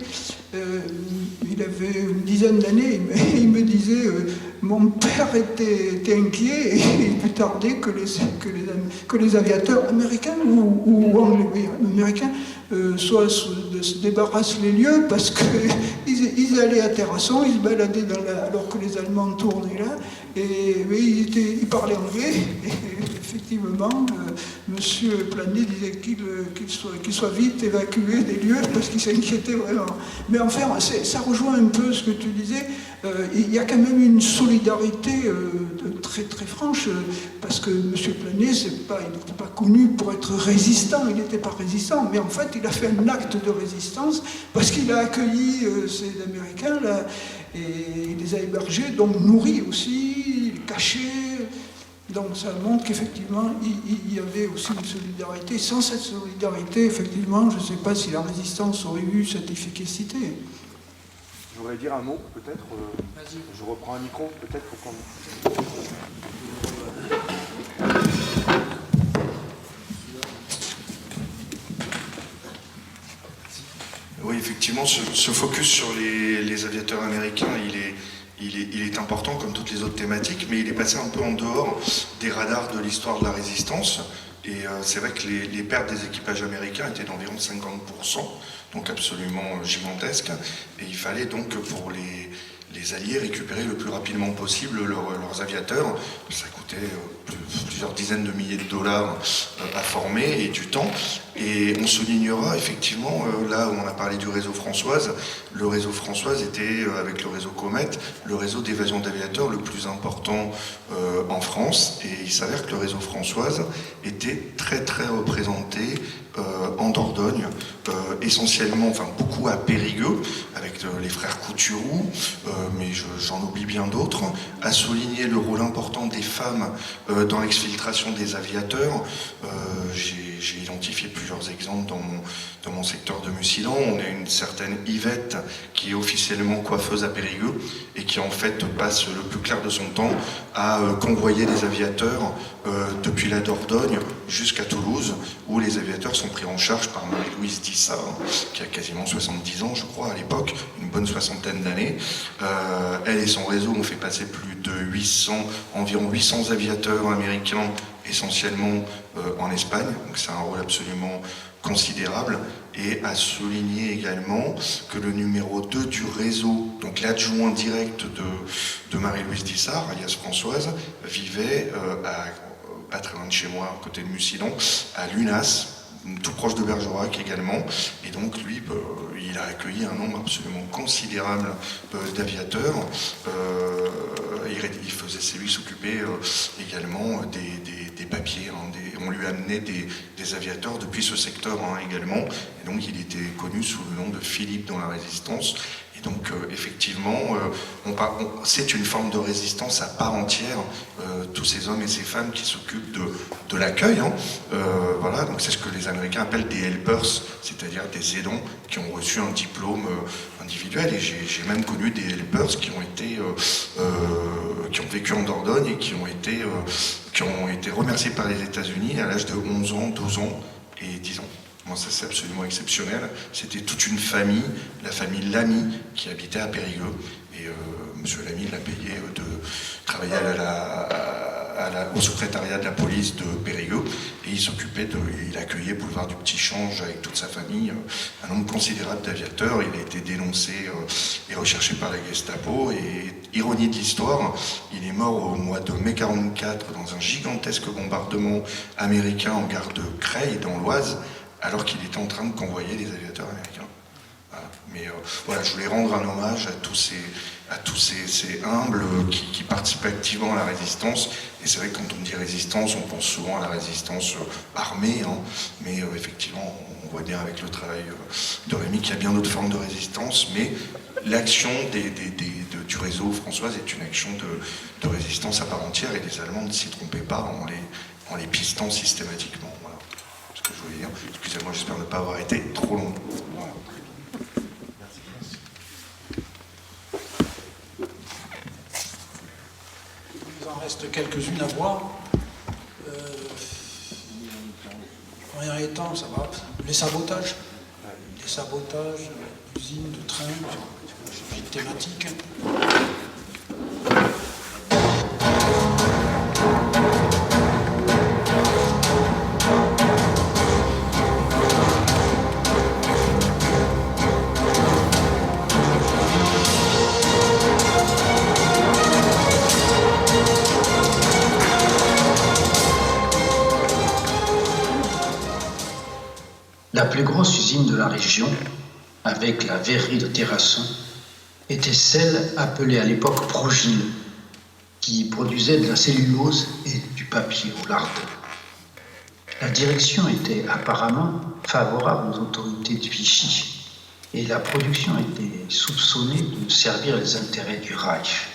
Speaker 5: il avait une dizaine d'années, il me disait, mon père était inquiet et il peut tarder que les aviateurs américains ou anglais, oui, américains, se débarrassent les lieux parce qu'ils allaient à Terrasson, ils se baladaient alors que les Allemands tournaient là, et ils parlaient anglais, et effectivement, M. Planet disait qu'il soit vite évacué des lieux parce qu'il s'inquiétait vraiment. Mais enfin, ça rejoint un peu ce que tu disais, il y a quand même une solidarité très très franche, parce que M. Planet, il n'était pas connu pour être résistant, il n'était pas résistant, mais en fait, il a fait un acte de résistance parce qu'il a accueilli ces Américains là, et il les a hébergés, donc nourris aussi, cachés. Donc ça montre qu'effectivement, il y avait aussi une solidarité. Sans cette solidarité, effectivement, je ne sais pas si la résistance aurait eu cette efficacité.
Speaker 11: Je voudrais dire un mot, peut-être.
Speaker 2: Vas-y.
Speaker 11: Je reprends un micro, peut-être pour qu'on...
Speaker 10: Oui, effectivement, ce focus sur les aviateurs américains, il est important comme toutes les autres thématiques, mais il est passé un peu en dehors des radars de l'histoire de la résistance. Et c'est vrai que les pertes des équipages américains étaient d'environ 50%, donc absolument gigantesques. Et il fallait donc pour les Alliés récupérer le plus rapidement possible leurs aviateurs. Ça coûtait plusieurs dizaines de milliers de dollars à former et du temps. Et on soulignera effectivement, là où on a parlé du réseau Françoise, le réseau Françoise était, avec le réseau Comet, le réseau d'évasion d'aviateurs le plus important en France. Et il s'avère que le réseau Françoise était très très représenté en Dordogne, essentiellement, enfin beaucoup à Périgueux, avec les frères Couturoux, mais j'en oublie bien d'autres, à souligner le rôle important des femmes dans l'exfiltration des aviateurs. J'ai identifié plusieurs exemples dans mon secteur de Mussidan. On a une certaine Yvette qui est officiellement coiffeuse à Périgueux et qui en fait passe le plus clair de son temps à convoyer des aviateurs depuis la Dordogne jusqu'à Toulouse, où les aviateurs sont pris en charge par Marie-Louise Dissart, qui a quasiment 70 ans, je crois, à l'époque, une bonne soixantaine d'années. Elle et son réseau ont fait passer plus de environ 800 aviateurs américains, essentiellement en Espagne, donc c'est un rôle absolument considérable. Et à souligner également que le numéro 2 du réseau, donc l'adjoint direct de Marie-Louise Dissart, alias Françoise, vivait pas très loin de chez moi, à côté de Mussidan, à Lunas, tout proche de Bergerac également. Et donc lui, il a accueilli un nombre absolument considérable d'aviateurs. C'est lui qui s'occupait également des papiers. On lui amenait des aviateurs depuis ce secteur également. Et donc il était connu sous le nom de Philippe dans la Résistance. Et donc effectivement, c'est une forme de résistance à part entière, tous ces hommes et ces femmes qui s'occupent de l'accueil. Voilà, donc c'est ce que les Américains appellent des helpers, c'est-à-dire des aidants qui ont reçu un diplôme individuel. Et j'ai même connu des helpers qui ont vécu en Dordogne et qui ont été remerciés par les États-Unis à l'âge de 11 ans, 12 ans et 10 ans. Bon, ça c'est absolument exceptionnel. C'était toute une famille, la famille Lamy, qui habitait à Périgueux. Et M. Lamy l'a payé de travailler au secrétariat de la police de Périgueux. Et il accueillait boulevard du Petit Change avec toute sa famille, un nombre considérable d'aviateurs. Il a été dénoncé et recherché par la Gestapo. Et ironie de l'histoire, il est mort au mois de mai 1944 dans un gigantesque bombardement américain en gare de Creil, dans l'Oise, alors qu'il était en train de convoyer des aviateurs américains. Voilà. Mais voilà, je voulais rendre un hommage à tous ces humbles qui participent activement à la résistance. Et c'est vrai que quand on dit résistance, on pense souvent à la résistance armée, mais effectivement, on voit bien avec le travail de Rémi qu'il y a bien d'autres formes de résistance, mais l'action du réseau Françoise est une action de résistance à part entière, et les Allemands ne s'y trompaient pas en les pistant systématiquement. Voilà ce que je voulais dire. Excusez-moi, j'espère ne pas avoir été trop long. Voilà.
Speaker 2: Il en reste quelques-unes à voir. Rien étant, ça va. Les sabotages d'usines, de trains, c'est une thématique.
Speaker 3: La plus grosse usine de la région, avec la verrerie de Terrasson, était celle appelée à l'époque Progil, qui produisait de la cellulose et du papier au lard. La direction était apparemment favorable aux autorités de Vichy, et la production était soupçonnée de servir les intérêts du Reich,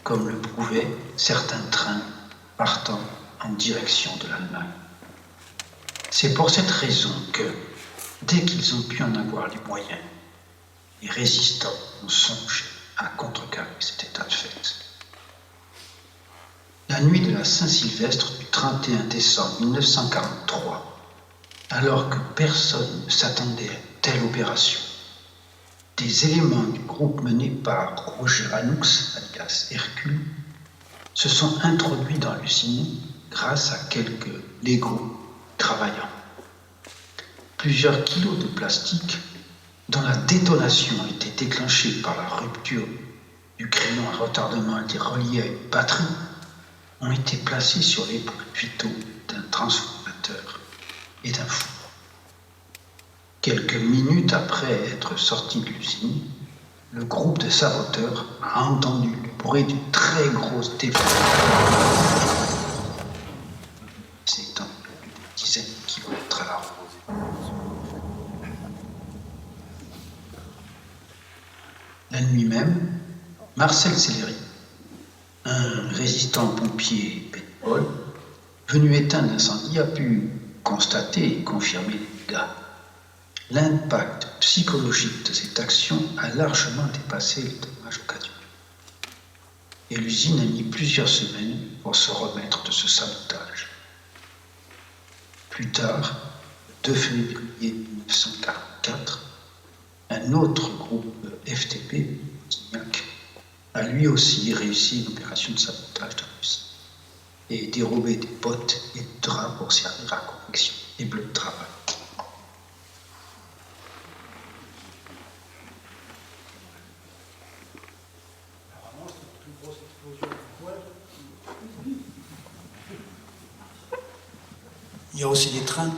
Speaker 3: comme le prouvaient certains trains partant en direction de l'Allemagne. C'est pour cette raison que, dès qu'ils ont pu en avoir les moyens, les résistants ont songé à contrecarrer cet état de fait. La nuit de la Saint-Sylvestre du 31 décembre 1943, alors que personne ne s'attendait à une telle opération, des éléments du groupe mené par Roger Ranoux, alias Hercule, se sont introduits dans l'usine grâce à quelques Legos travaillants. Plusieurs kilos de plastique, dont la détonation a été déclenchée par la rupture du crayon à retardement relié à une batterie, ont été placés sur les points vitaux d'un transformateur et d'un four. Quelques minutes après être sorti de l'usine, le groupe de saboteurs a entendu le bruit d'une très grosse déflagration s'étend de plus d'une dizaine de kilomètres à la ronde. La nuit même, Marcel Sellery, un résistant pompier bénévole, venu éteindre l'incendie, a pu constater et confirmer les dégâts. L'impact psychologique de cette action a largement dépassé les dommages occasionnés. Et l'usine a mis plusieurs semaines pour se remettre de ce sabotage. Plus tard, le 2 février 1944, un autre groupe FTP, Signac, a lui aussi réussi une opération de sabotage dans l'usine et dérobé des bottes et des draps pour servir à confection et bleus de travail.
Speaker 2: Il y a aussi des trains.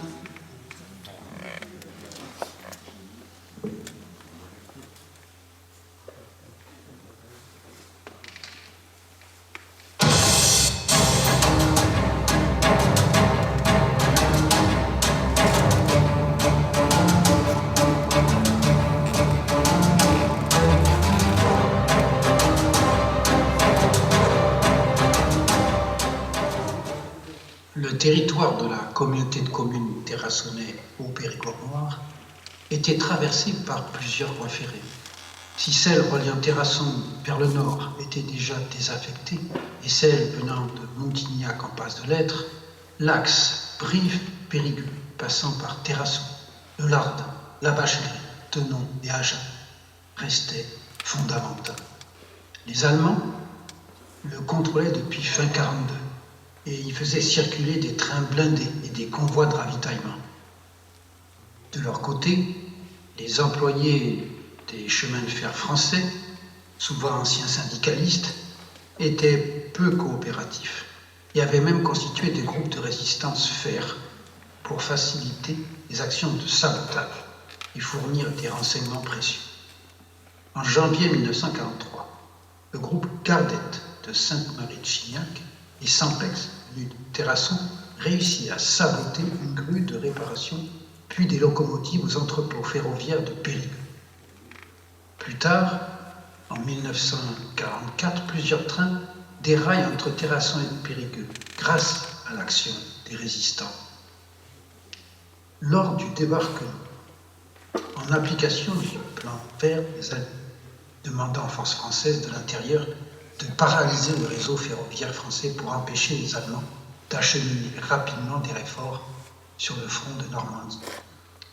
Speaker 2: Le territoire de la communauté de communes terrassonnais au Périgord noir était traversé par plusieurs voies ferrées. Si celle reliant Terrasson vers le nord était déjà désaffectée et celle venant de Montignac en passe de l'être, l'axe Brive-Périgueux passant par Terrasson, Le Lardin, La Bachelerie, Tenon et Agen restait fondamental. Les Allemands le contrôlaient depuis fin 1942 et y faisaient circuler des trains blindés et des convois de ravitaillement. De leur côté, les employés des chemins de fer français, souvent anciens syndicalistes, étaient peu coopératifs et avaient même constitué des groupes de résistance fer pour faciliter les actions de sabotage et fournir des renseignements précieux. En janvier 1943, le groupe Gardette de Sainte-Marie-de-Chignac et Sampex, venu de Terrasson, réussit à saboter une grue de réparation puis des locomotives aux entrepôts ferroviaires de Périgueux. Plus tard, en 1944, plusieurs trains déraillent entre Terrasson et Périgueux grâce à l'action des résistants. Lors du débarquement, en application du plan vert des Alliés, demandant aux forces françaises de l'intérieur de paralyser le réseau ferroviaire français pour empêcher les Allemands d'acheminer rapidement des renforts sur le front de Normandie.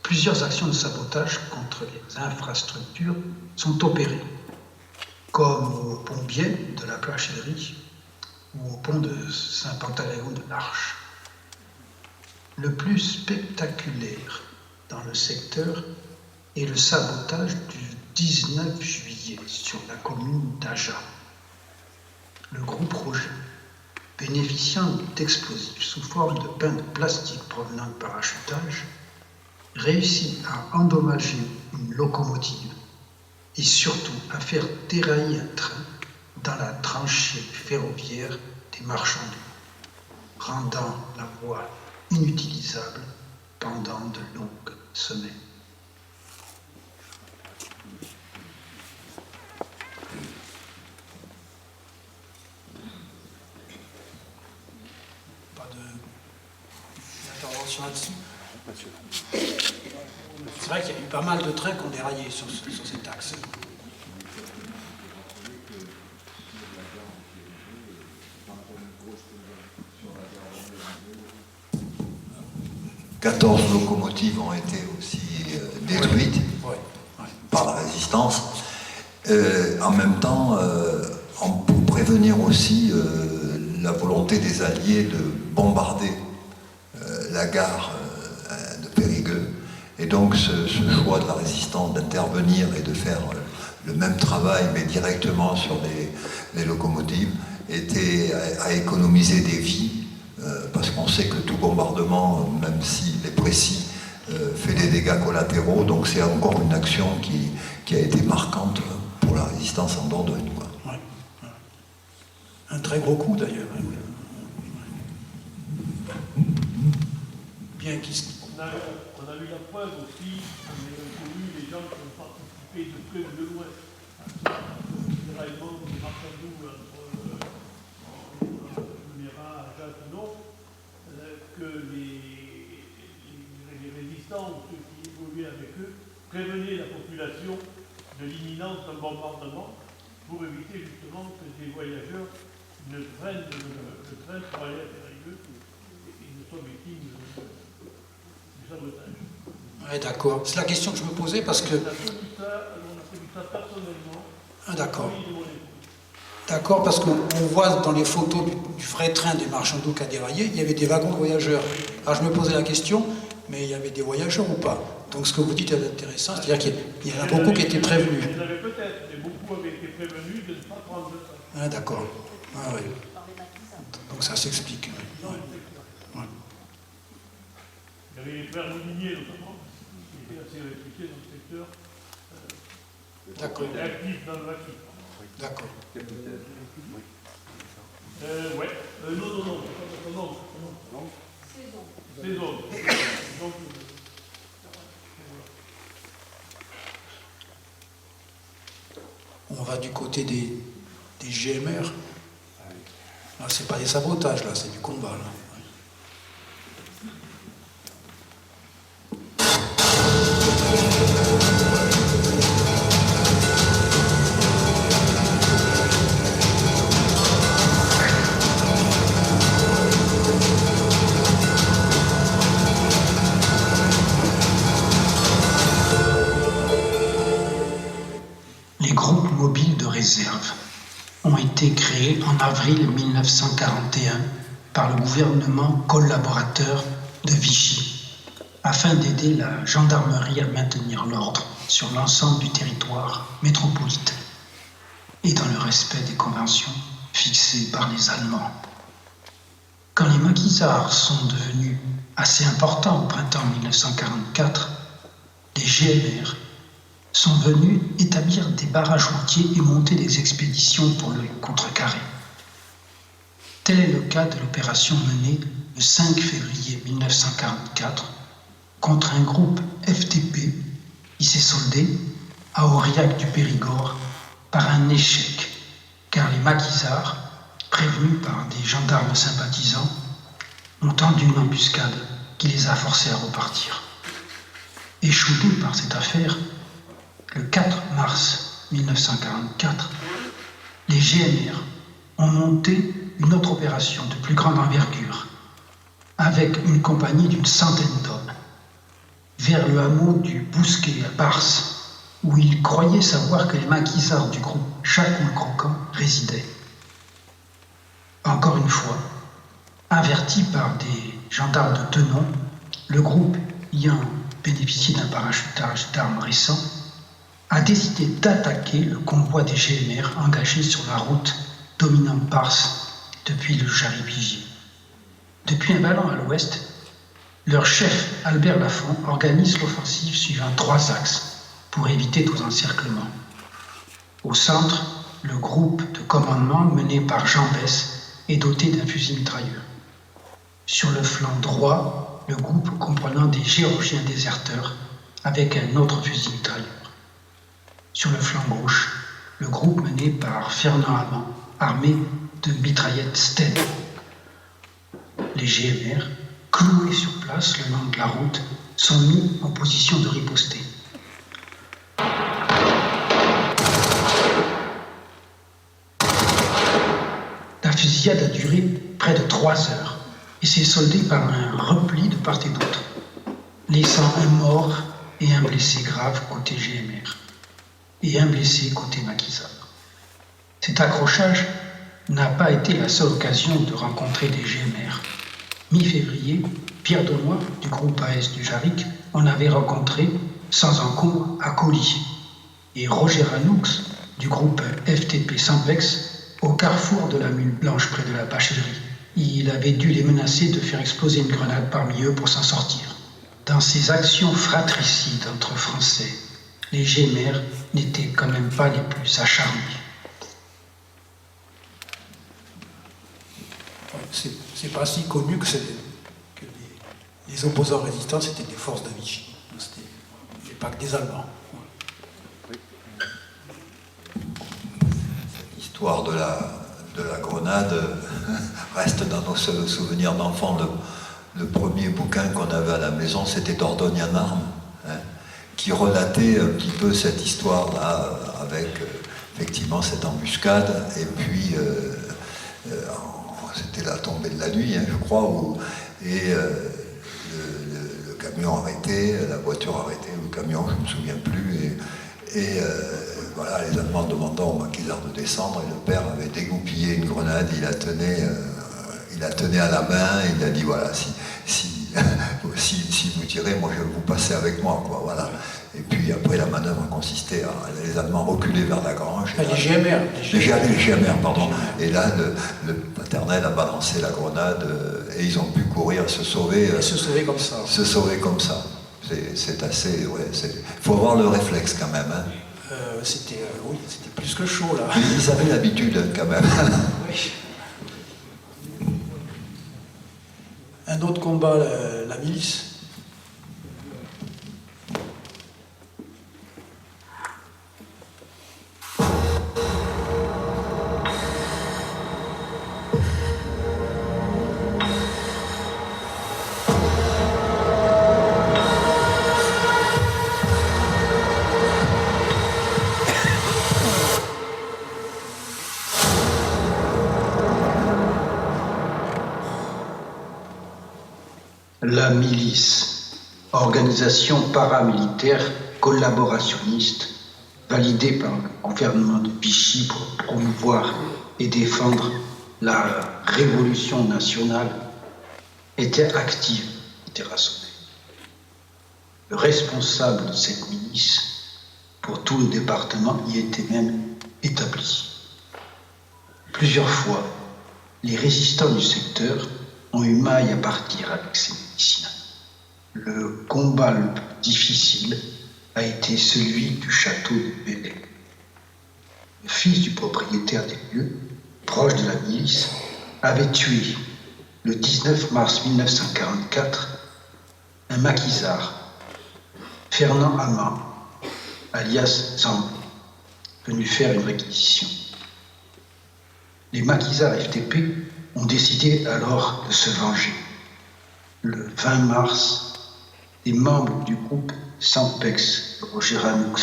Speaker 2: Plusieurs actions de sabotage contre les infrastructures sont opérées, comme au pont Bienne de la Bachelerie ou au pont de Saint-Pantaléon de l'Arche. Le plus spectaculaire dans le secteur est le sabotage du 19 juillet sur la commune d'Agen. Le groupe Roger, bénéficiant d'explosifs sous forme de pain de plastique provenant de parachutage, réussit à endommager une locomotive et surtout à faire dérailler un train dans la tranchée ferroviaire des marchands, rendant la voie inutilisable pendant de longues semaines. Là-dessus. C'est vrai qu'il y a eu pas mal de trains qui ont déraillé sur cet axe. «
Speaker 6: 14 locomotives ont été aussi détruites. par la résistance. En même temps, pour prévenir aussi la volonté des Alliés de bombarder la gare de Périgueux. Et donc ce choix de la résistance d'intervenir et de faire le même travail, mais directement sur les locomotives, a économisé des vies, parce qu'on sait que tout bombardement, même s'il est précis, fait des dégâts collatéraux. Donc c'est encore une action qui a été marquante pour la résistance en Dordogne, quoi.
Speaker 2: Ouais. Un très gros coup d'ailleurs. Bien qu'il...
Speaker 4: On a eu la preuve aussi, on a connu les gens qui ont participé de près ou de loin généralement des marchandises entre Luméra, Jacques-Non, que les résistants ou ceux qui évoluaient avec eux prévenaient la population de l'imminence d'un bombardement pour éviter justement que des voyageurs ne prennent le train pour aller à Périgueux et ne soient victimes du sabotage.
Speaker 2: Oui, d'accord. C'est la question que je me posais parce que...
Speaker 4: On a connu ça personnellement.
Speaker 2: Ah, d'accord. D'accord, parce qu'on voit dans les photos du vrai train des marchandises qui a déraillé, il y avait des wagons de voyageurs. Alors je me posais la question, mais il y avait des voyageurs ou pas? Donc ce que vous dites est intéressant, c'est-à-dire qu'il y en a beaucoup qui étaient prévenus.
Speaker 4: Il y en avait peut-être, mais beaucoup avaient été prévenus de ne pas prendre le train.
Speaker 2: Ah, d'accord. Ah, oui. Donc ça s'explique. Oui. Ouais.
Speaker 4: Il y avait les frères Moulinier notamment, qui étaient assez réputés dans le secteur.
Speaker 2: D'accord.
Speaker 4: Actifs dans le maquis.
Speaker 2: D'accord.
Speaker 4: Ouais. Non. Saison. Donc,
Speaker 2: On va du côté des GMR. Là, c'est pas des sabotages, là, c'est du combat. Là.
Speaker 3: Les groupes mobiles de réserve ont été créés en avril 1941 par le gouvernement collaborateur de Vichy, afin d'aider la gendarmerie à maintenir l'ordre sur l'ensemble du territoire métropolitain et dans le respect des conventions fixées par les Allemands. Quand les maquisards sont devenus assez importants au printemps 1944, les GMR sont venus établir des barrages routiers et monter des expéditions pour le contrecarrer. Tel est le cas de l'opération menée le 5 février 1944 contre un groupe FTP qui s'est soldé à Aurillac du Périgord par un échec, car les maquisards, prévenus par des gendarmes sympathisants, ont tendu une embuscade qui les a forcés à repartir. Échoudés par cette affaire, le 4 mars 1944, les GMR ont monté une autre opération de plus grande envergure, avec une compagnie d'une centaine d'hommes, vers le hameau du Bousquet à Bars, où ils croyaient savoir que les maquisards du groupe Jacques le Croquant résidaient. Encore une fois, averti par des gendarmes de Tenon, le groupe ayant bénéficié d'un parachutage d'armes récent, a décidé d'attaquer le convoi des GMR engagé sur la route dominant Pars depuis le Jarry-Vigier. Depuis un ballon à l'ouest, leur chef, Albert Lafont, organise l'offensive suivant 3 axes pour éviter tout encerclement. Au centre, le groupe de commandement mené par Jean Besse est doté d'un fusil mitrailleur. Sur le flanc droit, le groupe comprenant des Géorgiens déserteurs avec un autre fusil mitrailleur. Sur le flanc gauche, le groupe mené par Fernand Amand, armé de mitraillettes Sten. Les GMR, cloués sur place le long de la route, sont mis en position de riposter. La fusillade a duré près de 3 heures et s'est soldée par un repli de part et d'autre, laissant un mort et un blessé grave côté GMR. et un blessé côté maquisard. Cet accrochage n'a pas été la seule occasion de rencontrer des GMR. Mi-février, Pierre Daunois, du groupe AS du Jarric, en avait rencontré, sans encombre, à Colly, et Roger Hanoux, du groupe FTP Sampex, au carrefour de la Mule Blanche près de la Bachelerie. Il avait dû les menacer de faire exploser une grenade parmi eux pour s'en sortir. Dans ces actions fratricides entre Français, les GMR n'étaient quand même pas les plus acharnés.
Speaker 2: C'est pas si connu que les opposants résistants, c'était des forces de Vichy. C'était pas que des Allemands.
Speaker 6: L'histoire de la grenade reste dans nos souvenirs d'enfants. Le premier bouquin qu'on avait à la maison, c'était Dordogne en armes, hein, qui relatait un petit peu cette histoire-là, avec effectivement cette embuscade, et puis c'était la tombée de la nuit, hein, je crois, le camion arrêté, la voiture arrêtée, le camion, je ne me souviens plus, voilà, les Allemands demandant au maquisard de descendre, et le père avait dégoupillé une grenade, il la tenait à la main, et il a dit voilà, si vous tirez, moi je vais vous passer avec moi, quoi, voilà. Et puis après la manœuvre consistait à les Allemands reculer vers la grange.
Speaker 2: Les GMR.
Speaker 6: Les GMR, pardon. Et là, le paternel a balancé la grenade et ils ont pu courir, se sauver.
Speaker 2: Se sauver comme ça.
Speaker 6: Se sauver comme ça. C'est assez, ouais. Il faut avoir le réflexe quand même. Hein.
Speaker 2: C'était plus que chaud là.
Speaker 6: Ils avaient l'habitude quand même.
Speaker 2: Oui. Un autre combat, la milice.
Speaker 3: La milice, organisation paramilitaire collaborationniste, validée par le gouvernement de Vichy pour promouvoir et défendre la révolution nationale, était active à Terrasson. Le responsable de cette milice, pour tout le département, y était même établi. Plusieurs fois, les résistants du secteur ont eu maille à partir avec ces miliciens. Le combat le plus difficile a été celui du château de Belley. Le fils du propriétaire des lieux, proche de la milice, avait tué, le 19 mars 1944, un maquisard, Fernand Amand, alias Zambo, venu faire une réquisition. Les maquisards FTP ont décidé alors de se venger. Le 20 mars, des membres du groupe Sampex, Roger Hanoux,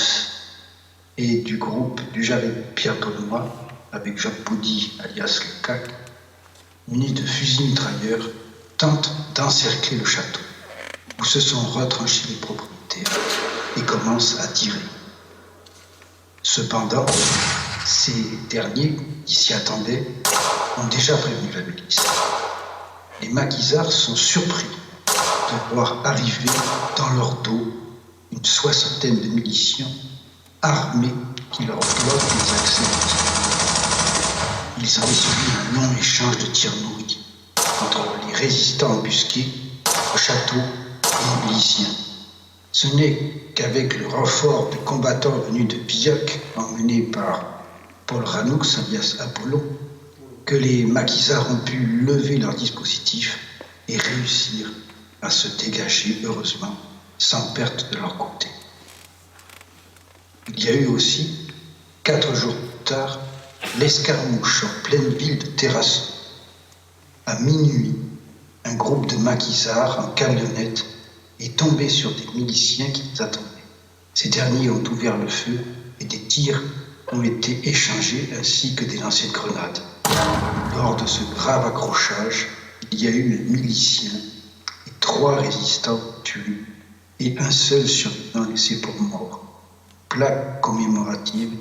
Speaker 3: et du groupe du Jarric Pierre Daunois, avec Jacques Boudy, alias Le Cac, munis de fusils mitrailleurs, tentent d'encercler le château, où se sont retranchés les propriétaires et commencent à tirer. Cependant, ces derniers, qui s'y attendaient, ont déjà prévenu la milice. Les maquisards sont surpris de voir arriver dans leur dos une soixantaine de miliciens armés qui leur bloquent les accès. Ils avaient subi un long échange de tirs nourris entre les résistants embusqués au château et les miliciens. Ce n'est qu'avec le renfort de combattants venus de Pillac, emmenés par Paul Hanoux, alias Apollon, que les maquisards ont pu lever leur dispositif et réussir à se dégager, heureusement, sans perte de leur côté. Il y a eu aussi, 4 jours plus tard, l'escarmouche en pleine ville de Terrasson. À minuit, un groupe de maquisards en camionnette est tombé sur des miliciens qui les attendaient. Ces derniers ont ouvert le feu et des tirs ont été échangés ainsi que des lancers de grenades. Lors de ce grave accrochage, il y a eu un milicien et 3 résistants tués et un seul survivant laissé pour mort, plaque commémorative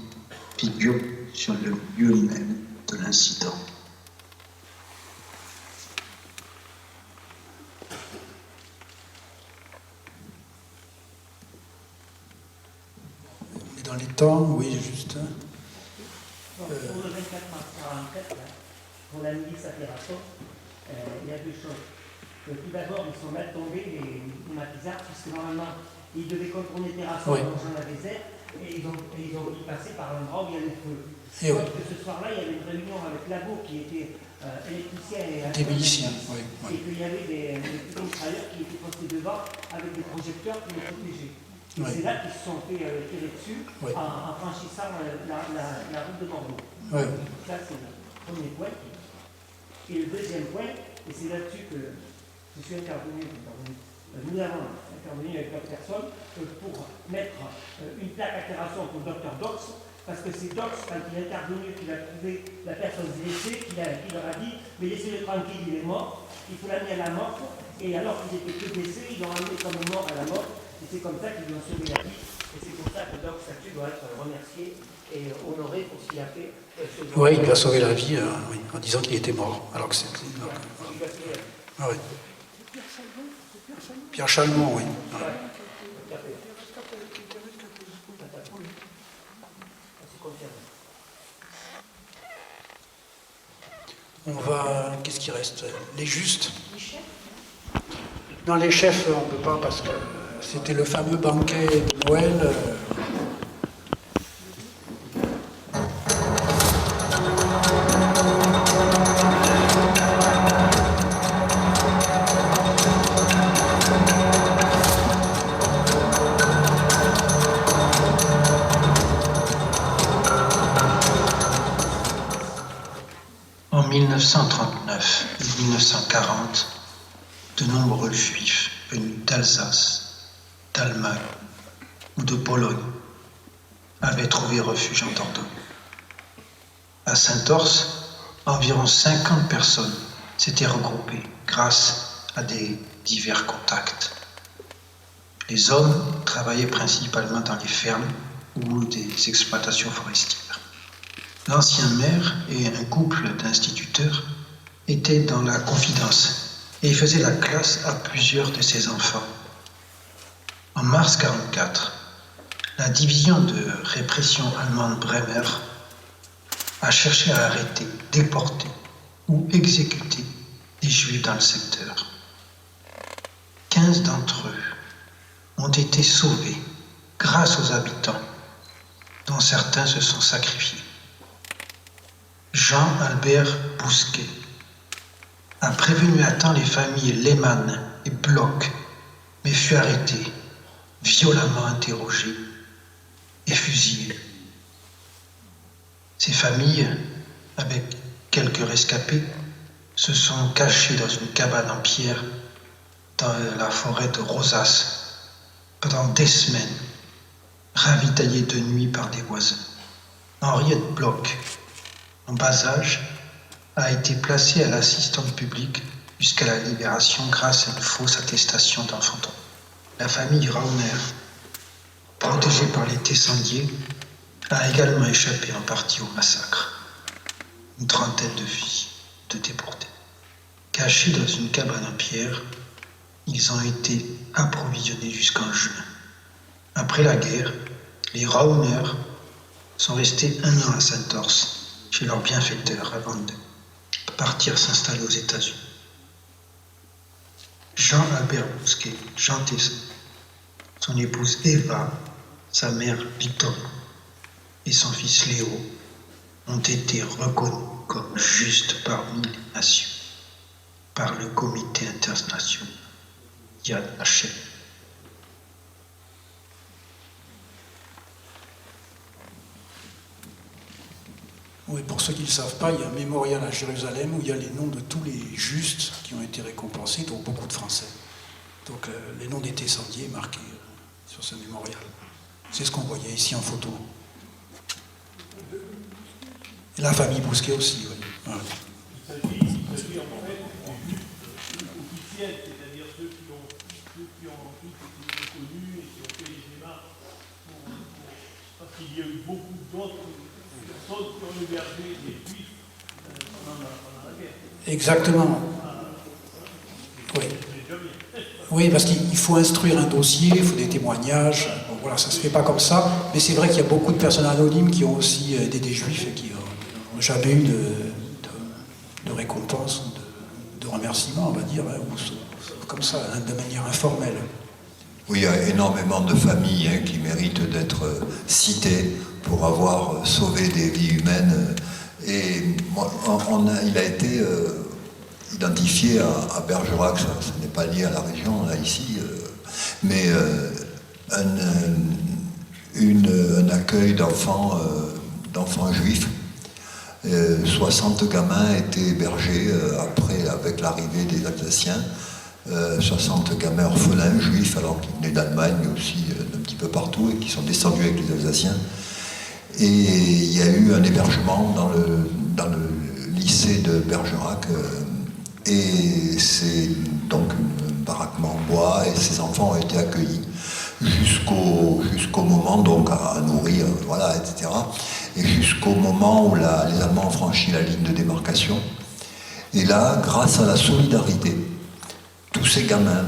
Speaker 3: figure sur le lieu même de l'incident.
Speaker 2: On est dans les temps, oui, juste.
Speaker 8: Pour le 24 mars 47, pour la milice Opération, il y a deux choses. Tout d'abord, ils sont mal tombés, les matisards, puisque normalement, ils devaient contourner Terrasson en longeant la désert, et ils ont dû passer par un endroit où il y avait le feu. Sauf que ce soir-là, il y avait une réunion avec Labo, qui était électricien et
Speaker 2: milicien,
Speaker 8: et qu'il y avait des petits mitrailleurs qui étaient postés devant avec des projecteurs qui les protégeaient. C'est là qu'ils se sont fait tirer dessus en franchissant la route de Bordeaux. Ça, c'est le premier point. Et le deuxième point, et c'est là-dessus que je suis intervenu, nous avons intervenu avec d'autres personnes pour mettre une plaque à terrasson pour le docteur Dox, parce que c'est Dox, quand il est intervenu, qu'il a trouvé la personne blessée, qui leur a dit « mais laissez-le tranquille, il est mort, il faut l'amener à la mort ». Et alors qu'ils étaient que blessés, ils l'ont amené comme mort à la mort. Et c'est comme ça qu'ils lui ont sauvé la vie. Et c'est pour ça que Doc Statue doit être remercié et honoré pour ce qu'il a fait.
Speaker 2: Oui, il lui a sauvé la vie en disant qu'il était mort. Alors que c'était. Ah oui. Pierre Chalmont, oui. On va. Qu'est-ce qui reste? Les justes? Non, les chefs, on ne peut pas parce que c'était le fameux banquet de Noël.
Speaker 3: En 1939 et 1940, de nombreux juifs venus d'Alsace, d'Allemagne ou de Pologne avaient trouvé refuge en Dordogne. À Saint-Orse, environ 50 personnes s'étaient regroupées grâce à des divers contacts. Les hommes travaillaient principalement dans les fermes ou des exploitations forestières. L'ancien maire et un couple d'instituteurs étaient dans la confidence et faisait la classe à plusieurs de ses enfants. En mars 1944, la division de répression allemande Bremer a cherché à arrêter, déporter ou exécuter des Juifs dans le secteur. 15 d'entre eux ont été sauvés grâce aux habitants, dont certains se sont sacrifiés. Jean-Albert Bousquet a prévenu à temps les familles Lehmann et Bloch, mais fut arrêté, violemment interrogé et fusillé. Ces familles, avec quelques rescapés, se sont cachées dans une cabane en pierre dans la forêt de Rosas pendant des semaines, ravitaillées de nuit par des voisins. Henriette Bloch, en bas âge, a été placée à l'assistance publique jusqu'à la libération grâce à une fausse attestation d'enfantement. La famille Rauner, protégée par les Tessandier, a également échappé en partie au massacre. Une trentaine de filles de déportés. Cachés dans une cabane en pierre, ils ont été approvisionnés jusqu'en juin. Après la guerre, les Rauner sont restés 1 an à Saint-Orse, chez leur bienfaiteur, avant de partir s'installer aux États-Unis. Jean-Albert Bousquet, Jean Tesson, son épouse Eva, sa mère Victoria et son fils Léo ont été reconnus comme justes parmi les nations par le comité international Yad Vashem.
Speaker 2: Oui, pour ceux qui ne le savent pas, il y a un mémorial à Jérusalem où il y a les noms de tous les justes qui ont été récompensés, dont beaucoup de Français. Donc les noms des Tessandier marqués sur ce mémorial. C'est ce qu'on voyait ici en photo. Et la famille Bousquet aussi, oui. Voilà.
Speaker 4: Il s'agit en fait des justes officiels, c'est-à-dire ceux qui ont tous été reconnus et qui ont fait les démarches pour il y a eu beaucoup d'autres personnes qui ont hébergé des juifs pendant la guerre.
Speaker 2: Exactement. Oui. Oui, parce qu'il faut instruire un dossier, il faut des témoignages. Bon, voilà, ça ne se fait pas comme ça. Mais c'est vrai qu'il y a beaucoup de personnes anonymes qui ont aussi aidé des juifs et qui n'ont jamais eu de récompense, de remerciement, on va dire, hein, ou comme ça, hein, de manière informelle.
Speaker 6: Oui, il y a énormément de familles qui méritent d'être citées pour avoir sauvé des vies humaines. Et il a été identifié à Bergerac, ça n'est pas lié à la région, là, ici, mais un accueil d'enfants juifs. 60 gamins étaient hébergés après, avec l'arrivée des Alsaciens. 60 gamins orphelins juifs, alors qu'ils venaient d'Allemagne, mais aussi d'un petit peu partout, et qui sont descendus avec les Alsaciens. Et il y a eu un hébergement dans le lycée de Bergerac, et c'est donc un baraquement en bois, et ces enfants ont été accueillis jusqu'au moment, donc à nourrir, voilà, etc. Et jusqu'au moment où les Allemands ont franchi la ligne de démarcation. Et là, grâce à la solidarité, tous ces gamins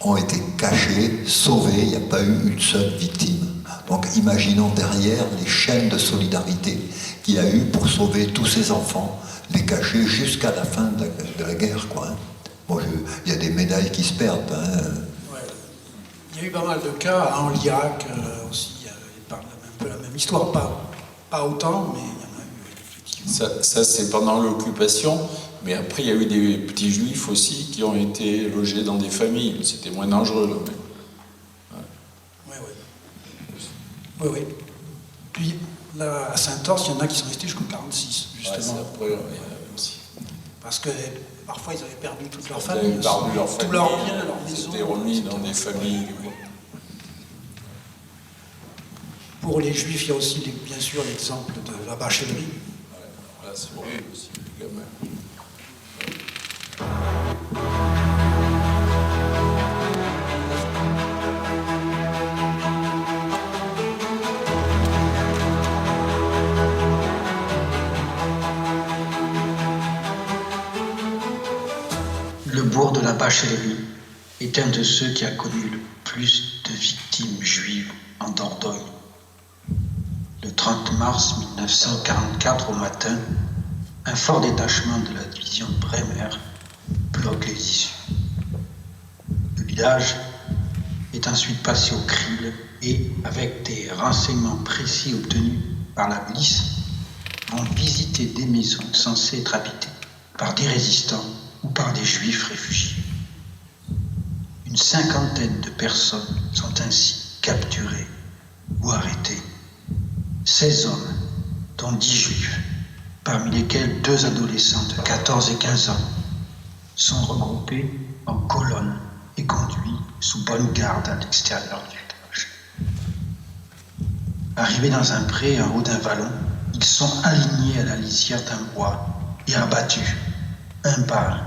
Speaker 6: ont été cachés, sauvés, il n'y a pas eu une seule victime. Donc imaginons derrière les chaînes de solidarité qu'il y a eu pour sauver tous ces enfants, les cacher jusqu'à la fin de la guerre, quoi. Hein. Bon, il y a des médailles qui se perdent. Hein.
Speaker 2: Ouais. Il y a eu pas mal de cas, en Irak aussi, il parle un peu la même histoire, pas autant, mais il y en a eu.
Speaker 1: Ça c'est pendant l'occupation. Mais après, il y a eu des petits juifs aussi qui ont été logés dans des familles. C'était moins dangereux, là.
Speaker 2: Oui, oui. Oui, oui. Puis, là, à Saint-Orse, il y en a qui sont restés jusqu'en 1946, justement.
Speaker 1: Ouais, après, aussi.
Speaker 2: Parce que parfois, ils avaient perdu toute leur
Speaker 1: Ils
Speaker 2: famille.
Speaker 1: avaient perdu leur famille.
Speaker 2: Tout leur bien, leur maison.
Speaker 1: C'était remis dans des familles. Oui.
Speaker 2: Pour les juifs, il y a aussi, bien sûr, l'exemple de la bachelerie.
Speaker 1: Ouais, voilà, c'est horrible aussi, les gamins.
Speaker 3: Le bourg de la Bachelerie est un de ceux qui a connu le plus de victimes juives en Dordogne. Le 30 mars 1944 au matin, un fort détachement de la division de Bremer bloque les issues. Le village est ensuite passé au crible et, avec des renseignements précis obtenus par la milice, vont visiter des maisons censées être habitées par des résistants ou par des juifs réfugiés. Une cinquantaine de personnes sont ainsi capturées ou arrêtées. 16 hommes, dont 10 juifs, parmi lesquels 2 adolescents de 14 et 15 ans, sont regroupés en colonnes et conduits sous bonne garde à l'extérieur du village. Arrivés dans un pré en haut d'un vallon, ils sont alignés à la lisière d'un bois et abattus, un par un.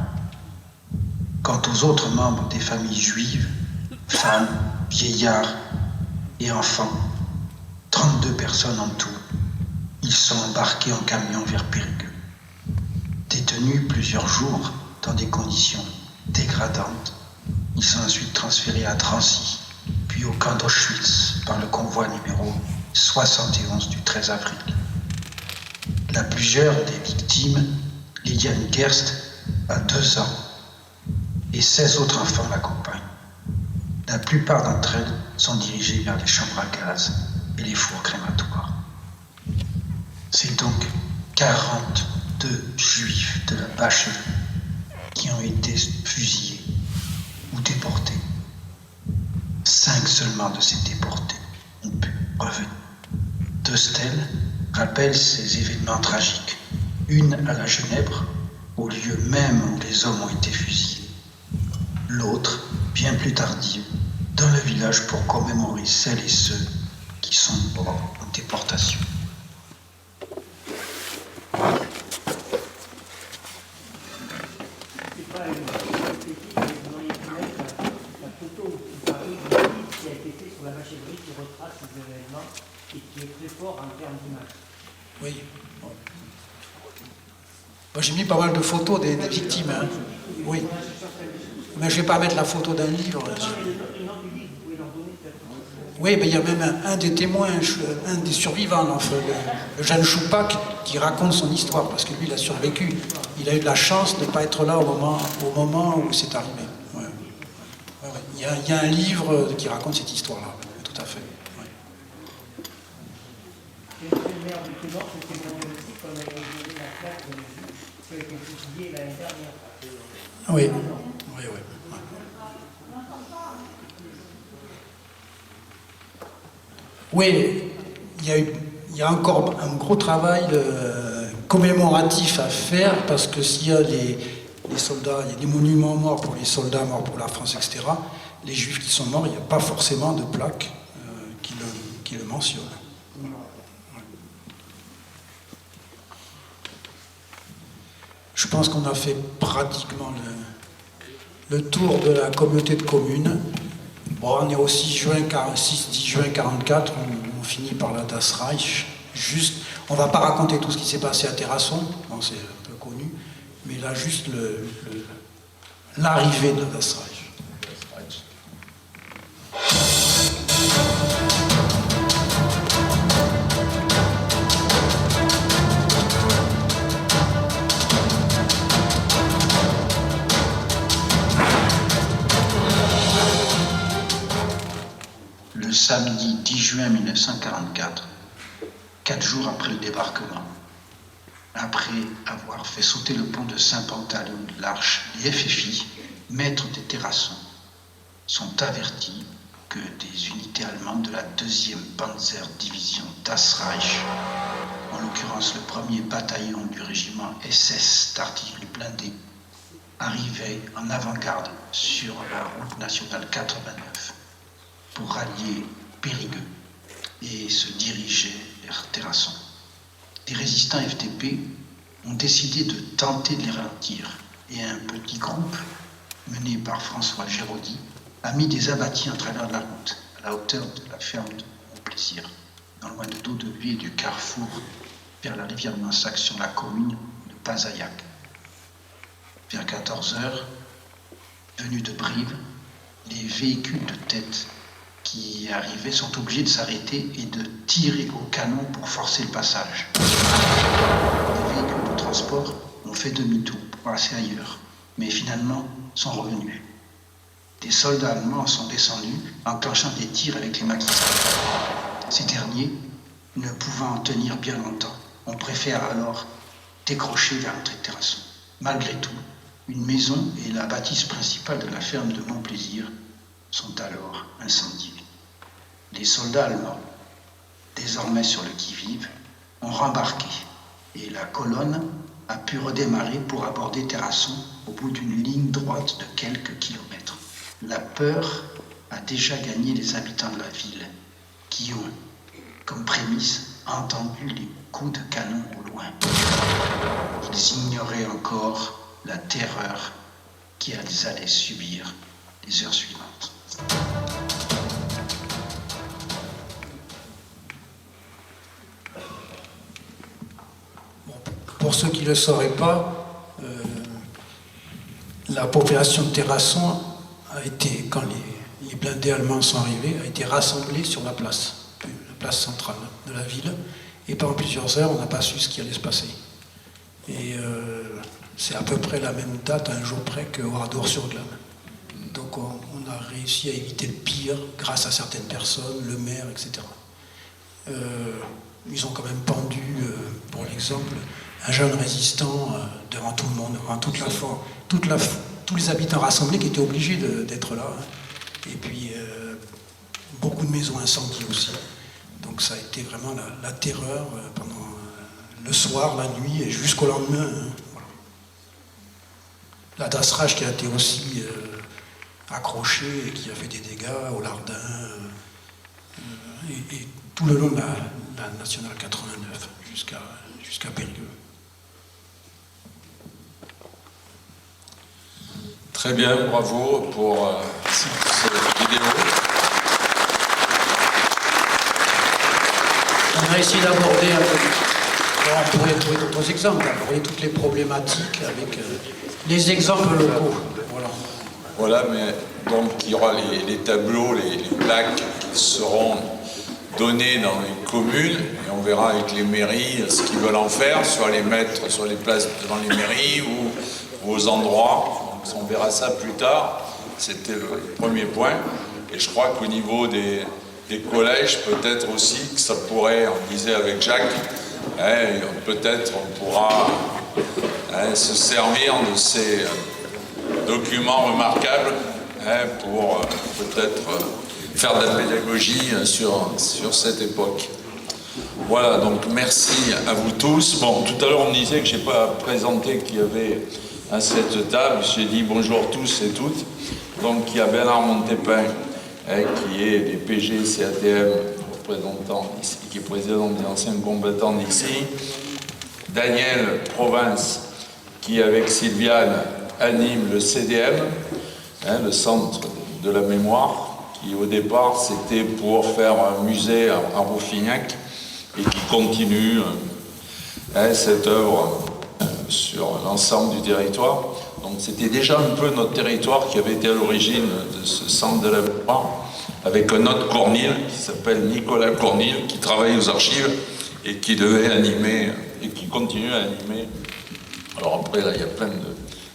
Speaker 3: Quant aux autres membres des familles juives, femmes, vieillards et enfants, 32 personnes en tout, ils sont embarqués en camion vers Périgueux. Détenus plusieurs jours dans des conditions dégradantes, ils sont ensuite transférés à Drancy, puis au camp d'Auschwitz par le convoi numéro 71 du 13 avril. La plus jeune des victimes, Liliane Gerst, a 2 ans, et 16 autres enfants l'accompagnent. La plupart d'entre elles sont dirigées vers les chambres à gaz et les fours crématoires. C'est donc 42 juifs de la Bachelerie qui ont été fusillés ou déportés. 5 seulement de ces déportés ont pu revenir. 2 stèles rappellent ces événements tragiques. Une à la Genèbre, au lieu même où les hommes ont été fusillés. L'autre, bien plus tardive, dans le village pour commémorer celles et ceux qui sont morts en déportation.
Speaker 8: C'est pas une critique, mais vous auriez pu mettre la photo qui parle qui a été faite sur la Vacherie qui retrace ces événements et qui est très fort en termes d'image.
Speaker 2: Oui. Moi, j'ai mis pas mal de photos des victimes. Hein. Oui. Mais je ne vais pas mettre la photo d'un livre. Oui, mais il y a même un des témoins, un des survivants, enfin, le jeune Choupac, qui raconte son histoire, parce que lui, il a survécu. Il a eu de la chance de ne pas être là au moment où c'est arrivé. Ouais. Ouais, ouais. Il y a un livre qui raconte cette histoire-là, tout à fait. Ouais.
Speaker 8: Le maire du Québec, c'était mon aussi, qu'on avait donné la plaque qui a été publiée l'année dernière.
Speaker 2: Oui, oui, oui. Oui, il y a encore un gros travail commémoratif à faire, parce que s'il y a les soldats, il y a des monuments morts pour les soldats morts pour la France, etc., les juifs qui sont morts, il n'y a pas forcément de plaque qui le mentionne. Je pense qu'on a fait pratiquement le tour de la communauté de communes. Bon, on est au 6 juin 1944, on finit par la Das Reich. Juste, on ne va pas raconter tout ce qui s'est passé à Terrasson, bon, c'est un peu connu, mais là, juste l'arrivée de la Das Reich.
Speaker 3: Le samedi 10 juin 1944, 4 jours après le débarquement, après avoir fait sauter le pont de Saint-Pantalon de l'Arche, les FFI, maîtres des Terrassons, sont avertis que des unités allemandes de la 2e Panzer-Division Das Reich, en l'occurrence le 1er bataillon du régiment SS d'artillerie blindée, arrivaient en avant-garde sur la route nationale 89 pour rallier Périgueux et se diriger vers Terrasson. Les résistants FDP ont décidé de tenter de les ralentir, et un petit groupe mené par François Géraudy a mis des abattis en travers de la route, à la hauteur de la ferme de Montplaisir, non loin de Daudeville et du carrefour vers la rivière Mansac sur la commune de Pazaillac. Vers 14h, venus de Brive, les véhicules de tête qui arrivaient sont obligés de s'arrêter et de tirer au canon pour forcer le passage. Les véhicules de transport ont fait demi-tour pour passer ailleurs, mais finalement sont revenus. Des soldats allemands sont descendus, enclenchant des tirs avec les maquisards. Ces derniers, ne pouvant en tenir bien longtemps, on préfère alors décrocher vers l'entrée de Terrasson. Malgré tout, une maison et la bâtisse principale de la ferme de Montplaisir sont alors incendiés. Les soldats allemands, désormais sur le qui-vive, ont rembarqué et la colonne a pu redémarrer pour aborder Terrasson au bout d'une ligne droite de quelques kilomètres. La peur a déjà gagné les habitants de la ville qui ont, comme prémisse, entendu les coups de canon au loin. Ils ignoraient encore la terreur qu'ils allaient subir les heures suivantes.
Speaker 2: Pour ceux qui ne le sauraient pas, la population de Terrasson a été, quand les blindés allemands sont arrivés, a été rassemblée sur la place centrale de la ville. Et pendant plusieurs heures, on n'a pas su ce qui allait se passer. Et c'est à peu près la même date, un jour près, que Oradour-sur-Glane. Donc on a réussi à éviter le pire grâce à certaines personnes, le maire, etc. Ils ont quand même pendu, pour l'exemple, un jeune résistant devant tout le monde, devant tous les habitants rassemblés qui étaient obligés d'être là. Et puis beaucoup de maisons incendiées aussi. Donc ça a été vraiment la terreur pendant le soir, la nuit et jusqu'au lendemain. Voilà. La Das Reich qui a été aussi accrochée et qui a fait des dégâts au Lardin et tout le long de la nationale 89 jusqu'à Périgueux.
Speaker 1: Très bien, bravo pour cette vidéo.
Speaker 2: voudrais essayer d'aborder un peu. Alors, on pourrait trouver d'autres exemples, d'aborder toutes les problématiques avec les exemples locaux. Voilà.
Speaker 1: Voilà, mais donc il y aura les tableaux, les plaques qui seront donnés dans les communes, et on verra avec les mairies ce qu'ils veulent en faire, soit les mettre sur les places devant les mairies ou aux endroits. Donc, on verra ça plus tard. C'était le premier point. Et je crois qu'au niveau des collèges, peut-être aussi que ça pourrait, on disait avec Jacques, peut-être on pourra se servir de ces documents remarquables pour peut-être faire de la pédagogie sur cette époque. Voilà, donc merci à vous tous. Bon, tout à l'heure on disait que je n'ai pas présenté qu'il y avait à cette table. J'ai dit bonjour tous et toutes. Donc il y a Bernard Montépin, qui est des PG CATM, représentant ici, qui est président des anciens combattants d'ici. Daniel Province, qui avec Sylviane anime le CDM, le Centre de la Mémoire, qui au départ c'était pour faire un musée à Rouffignac et qui continue cette œuvre sur l'ensemble du territoire. Donc c'était déjà un peu notre territoire qui avait été à l'origine de ce Centre de la Mémoire, avec un autre Cornille qui s'appelle Nicolas Cornille, qui travaille aux archives et qui devait animer et qui continue à animer. Alors après là il y a plein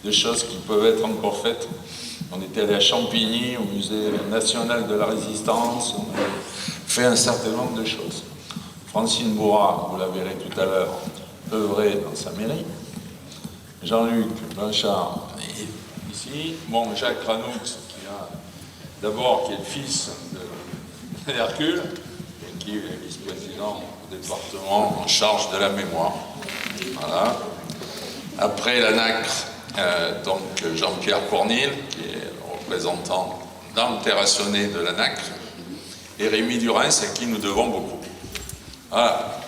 Speaker 1: de choses qui peuvent être encore faites. On était allé à Champigny, au musée national de la Résistance, on a fait un certain nombre de choses. Francine Bourrat, vous la verrez tout à l'heure, œuvrait dans sa mairie. Jean-Luc Blanchard est ici. Bon, Jacques Ranoux, qui est le fils d'Hercule, et qui est vice-président du département en charge de la mémoire. Voilà. Après la NACRE, donc Jean-Pierre Cornille, qui est le représentant dans le terrassonné de la NACRE, et Rémi Durins, à qui nous devons beaucoup. Voilà.